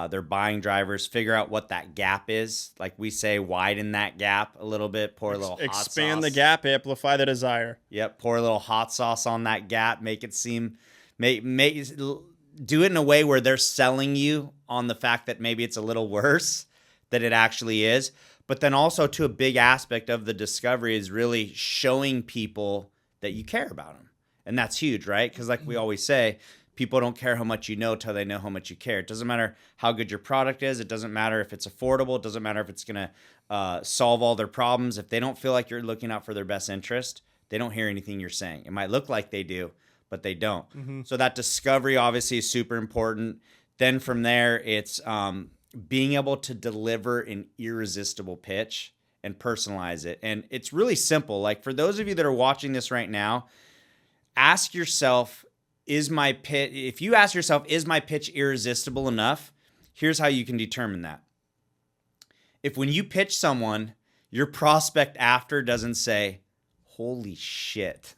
their buying drivers, figure out what that gap is. Like we say, widen that gap a little bit, pour a little hot sauce. Expand the gap, amplify the desire. Yep, pour a little hot sauce on that gap, make it seem, do it in a way where they're selling you on the fact that maybe it's a little worse than it actually is. But then also, to a big aspect of the discovery is really showing people that you care about them. And that's huge, right? Because like we always say, people don't care how much you know till they know how much you care. It doesn't matter how good your product is. It doesn't matter if it's affordable. It doesn't matter if it's going to solve all their problems. If they don't feel like you're looking out for their best interest, they don't hear anything you're saying. It might look like they do, but they don't. So that discovery obviously is super important. Then from there, it's being able to deliver an irresistible pitch and personalize it. And it's really simple. Like for those of you that are watching this right now, ask yourself, if you ask yourself, is my pitch irresistible enough? Here's how you can determine that. If when you pitch someone, your prospect after doesn't say, holy shit,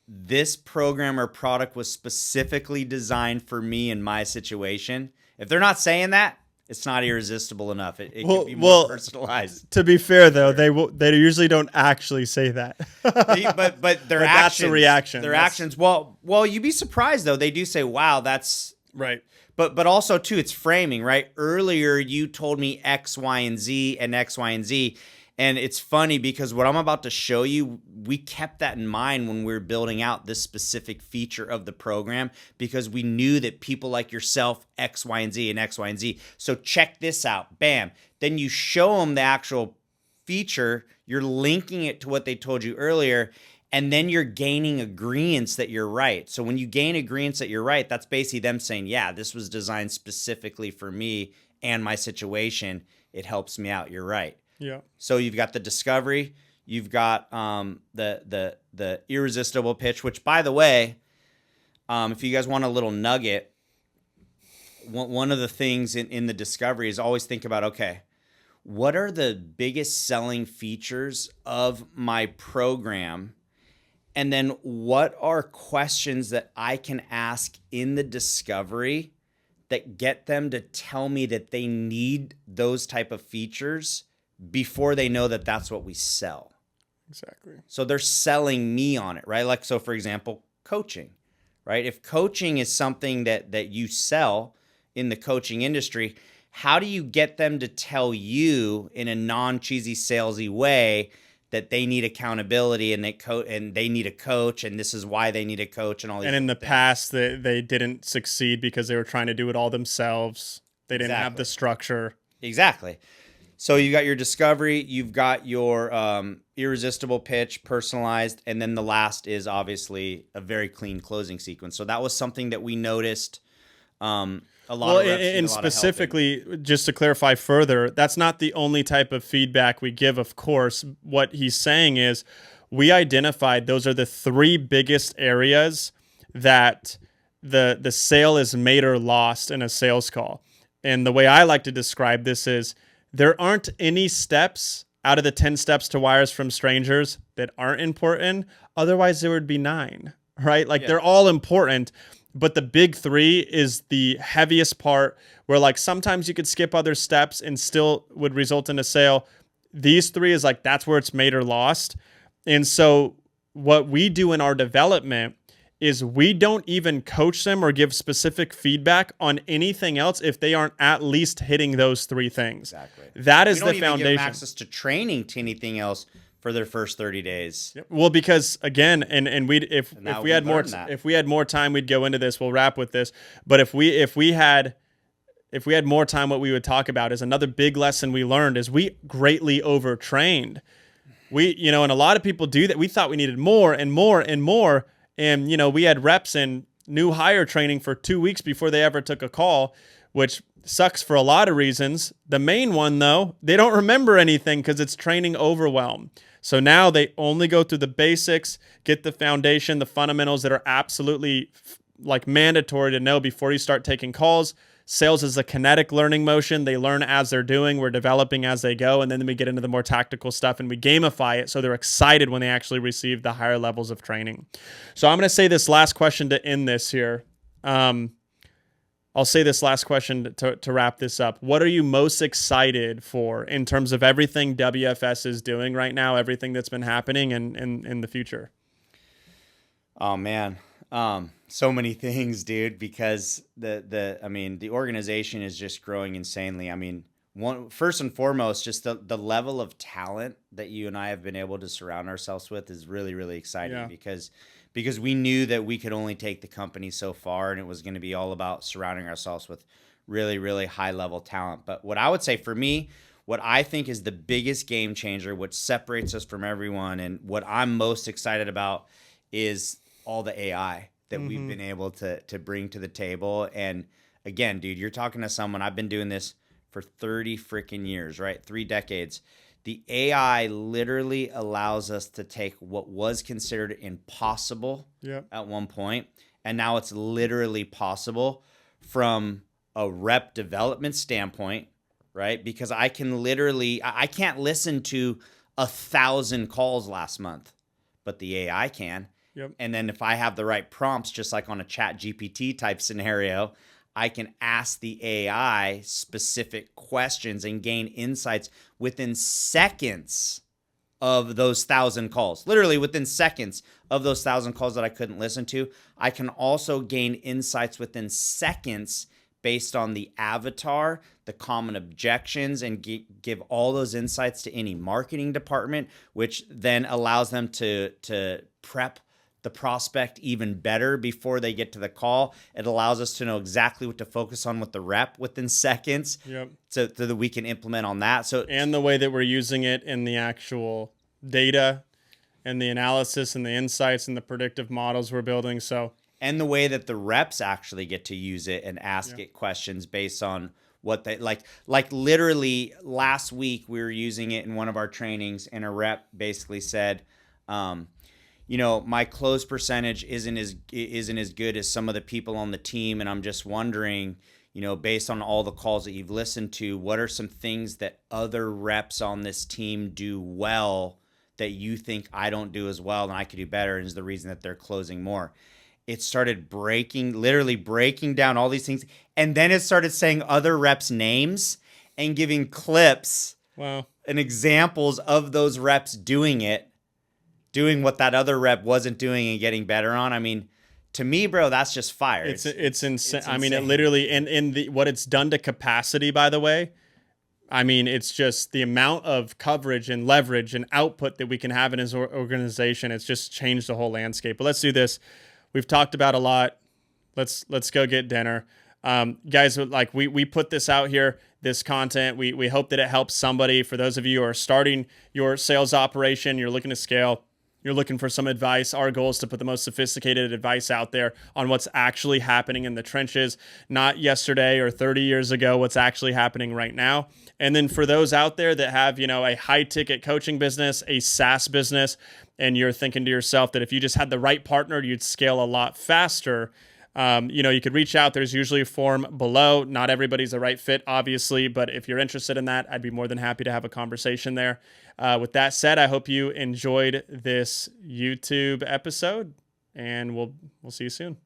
this program or product was specifically designed for me in my situation. If they're not saying that, it's not irresistible enough. It can be more personalized. To be fair, though, they usually don't actually say that. but their actions. That's the reaction. Their actions. Well, you'd be surprised though. They do say, "Wow, that's right." But also too, it's framing, right? Earlier, you told me X, Y, and Z, and X, Y, and Z. And it's funny because what I'm about to show you, we kept that in mind when we were building out this specific feature of the program because we knew that people like yourself, X, Y, and Z, and X, Y, and Z. So check this out. Bam. Then you show them the actual feature. You're linking it to what they told you earlier. And then you're gaining agreeance that you're right. So when you gain agreeance that you're right, that's basically them saying, yeah, this was designed specifically for me and my situation. It helps me out. You're right. Yeah. So you've got the discovery, you've got the irresistible pitch, which by the way, if you guys want a little nugget, one of the things in the discovery is always think about, okay, what are the biggest selling features of my program? And then what are questions that I can ask in the discovery that get them to tell me that they need those type of features before they know that that's what we sell. Exactly. So they're selling me on it, right? Like, so for example, coaching, right? If coaching is something that you sell in the coaching industry, how do you get them to tell you in a non-cheesy salesy way that they need accountability and they need a coach and this is why they need a coach and all these And in the things. past, they didn't succeed because they were trying to do it all themselves. They didn't have the structure. Exactly. So you got your discovery, you've got your irresistible pitch, personalized, and then the last is obviously a very clean closing sequence. So that was something that we noticed a lot well, of reps and specifically, just to clarify further, that's not the only type of feedback we give, of course. What he's saying is we identified those are the 3 biggest areas that the sale is made or lost in a sales call. And the way I like to describe this is there aren't any steps out of the 10 steps to wires from strangers that aren't important. Otherwise, there would be 9, right? Like they're all important. But the big 3 is the heaviest part where like sometimes you could skip other steps and still would result in a sale. These 3 is like that's where it's made or lost. And so what we do in our development is we don't even coach them or give specific feedback on anything else if they aren't at least hitting those 3 things. Exactly. That is the foundation. We don't even give them access to training to anything else for their first 30 days. Yep. Well, because again, and if we had more time, we'd go into this. We'll wrap with this. But if we had more time, what we would talk about is another big lesson we learned is we greatly overtrained. And a lot of people do that. We thought we needed more and more and more. And, we had reps in new hire training for 2 weeks before they ever took a call, which sucks for a lot of reasons. The main one, though, they don't remember anything because it's training overwhelm. So now they only go through the basics, get the foundation, the fundamentals that are absolutely mandatory to know before you start taking calls. Sales is a kinetic learning motion. They learn as they're doing. We're developing as they go. And then we get into the more tactical stuff and we gamify it so they're excited when they actually receive the higher levels of training. So I'm going to say this last question to end this here. I'll say this last question to wrap this up. What are you most excited for in terms of everything WFS is doing right now, everything that's been happening and in the future? Oh, man. So many things, dude, because the organization is just growing insanely. I mean, first and foremost, just the level of talent that you and I have been able to surround ourselves with is really, really exciting because we knew that we could only take the company so far, and it was going to be all about surrounding ourselves with really, really high level talent. But what I would say for me, what I think is the biggest game changer, what separates us from everyone, and what I'm most excited about is all the AI that we've been able to bring to the table. And again, dude, you're talking to someone, I've been doing this for 30 freaking years, right? 3 decades. The AI literally allows us to take what was considered impossible at one point, and now it's literally possible from a rep development standpoint, right? Because I can't listen to 1,000 calls last month, but the AI can. Yep. And then if I have the right prompts, just like on a chat GPT type scenario, I can ask the AI specific questions and gain insights within seconds of those 1,000 calls. Literally within seconds of those 1,000 calls that I couldn't listen to. I can also gain insights within seconds based on the avatar, the common objections, and give all those insights to any marketing department, which then allows them to prep the prospect even better before they get to the call. It allows us to know exactly what to focus on with the rep within seconds, so that we can implement on that. And the way that we're using it in the actual data and the analysis and the insights and the predictive models we're building. And the way that the reps actually get to use it and ask it questions based on what they like literally last week we were using it in one of our trainings, and a rep basically said, my close percentage isn't as good as some of the people on the team, and I'm just wondering, based on all the calls that you've listened to, what are some things that other reps on this team do well that you think I don't do as well and I could do better, and is the reason that they're closing more? It started literally breaking down all these things, and then it started saying other reps' names and giving clips and examples of those reps doing what that other rep wasn't doing and getting better on. I mean, to me, bro, that's just fire. It's insane. I mean, it literally, and what it's done to capacity, by the way, I mean, it's just the amount of coverage and leverage and output that we can have in his organization. It's just changed the whole landscape. But let's do this. We've talked about a lot. Let's go get dinner. Guys, we put this out here, this content. We hope that it helps somebody. For those of you who are starting your sales operation, you're looking to scale, you're looking for some advice. Our goal is to put the most sophisticated advice out there on what's actually happening in the trenches, not yesterday or 30 years ago, what's actually happening right now. And then for those out there that have, a high ticket coaching business, a SaaS business, and you're thinking to yourself that if you just had the right partner, you'd scale a lot faster. You could reach out. There's usually a form below. Not everybody's the right fit, obviously, but if you're interested in that, I'd be more than happy to have a conversation there. With that said, I hope you enjoyed this YouTube episode, and we'll see you soon.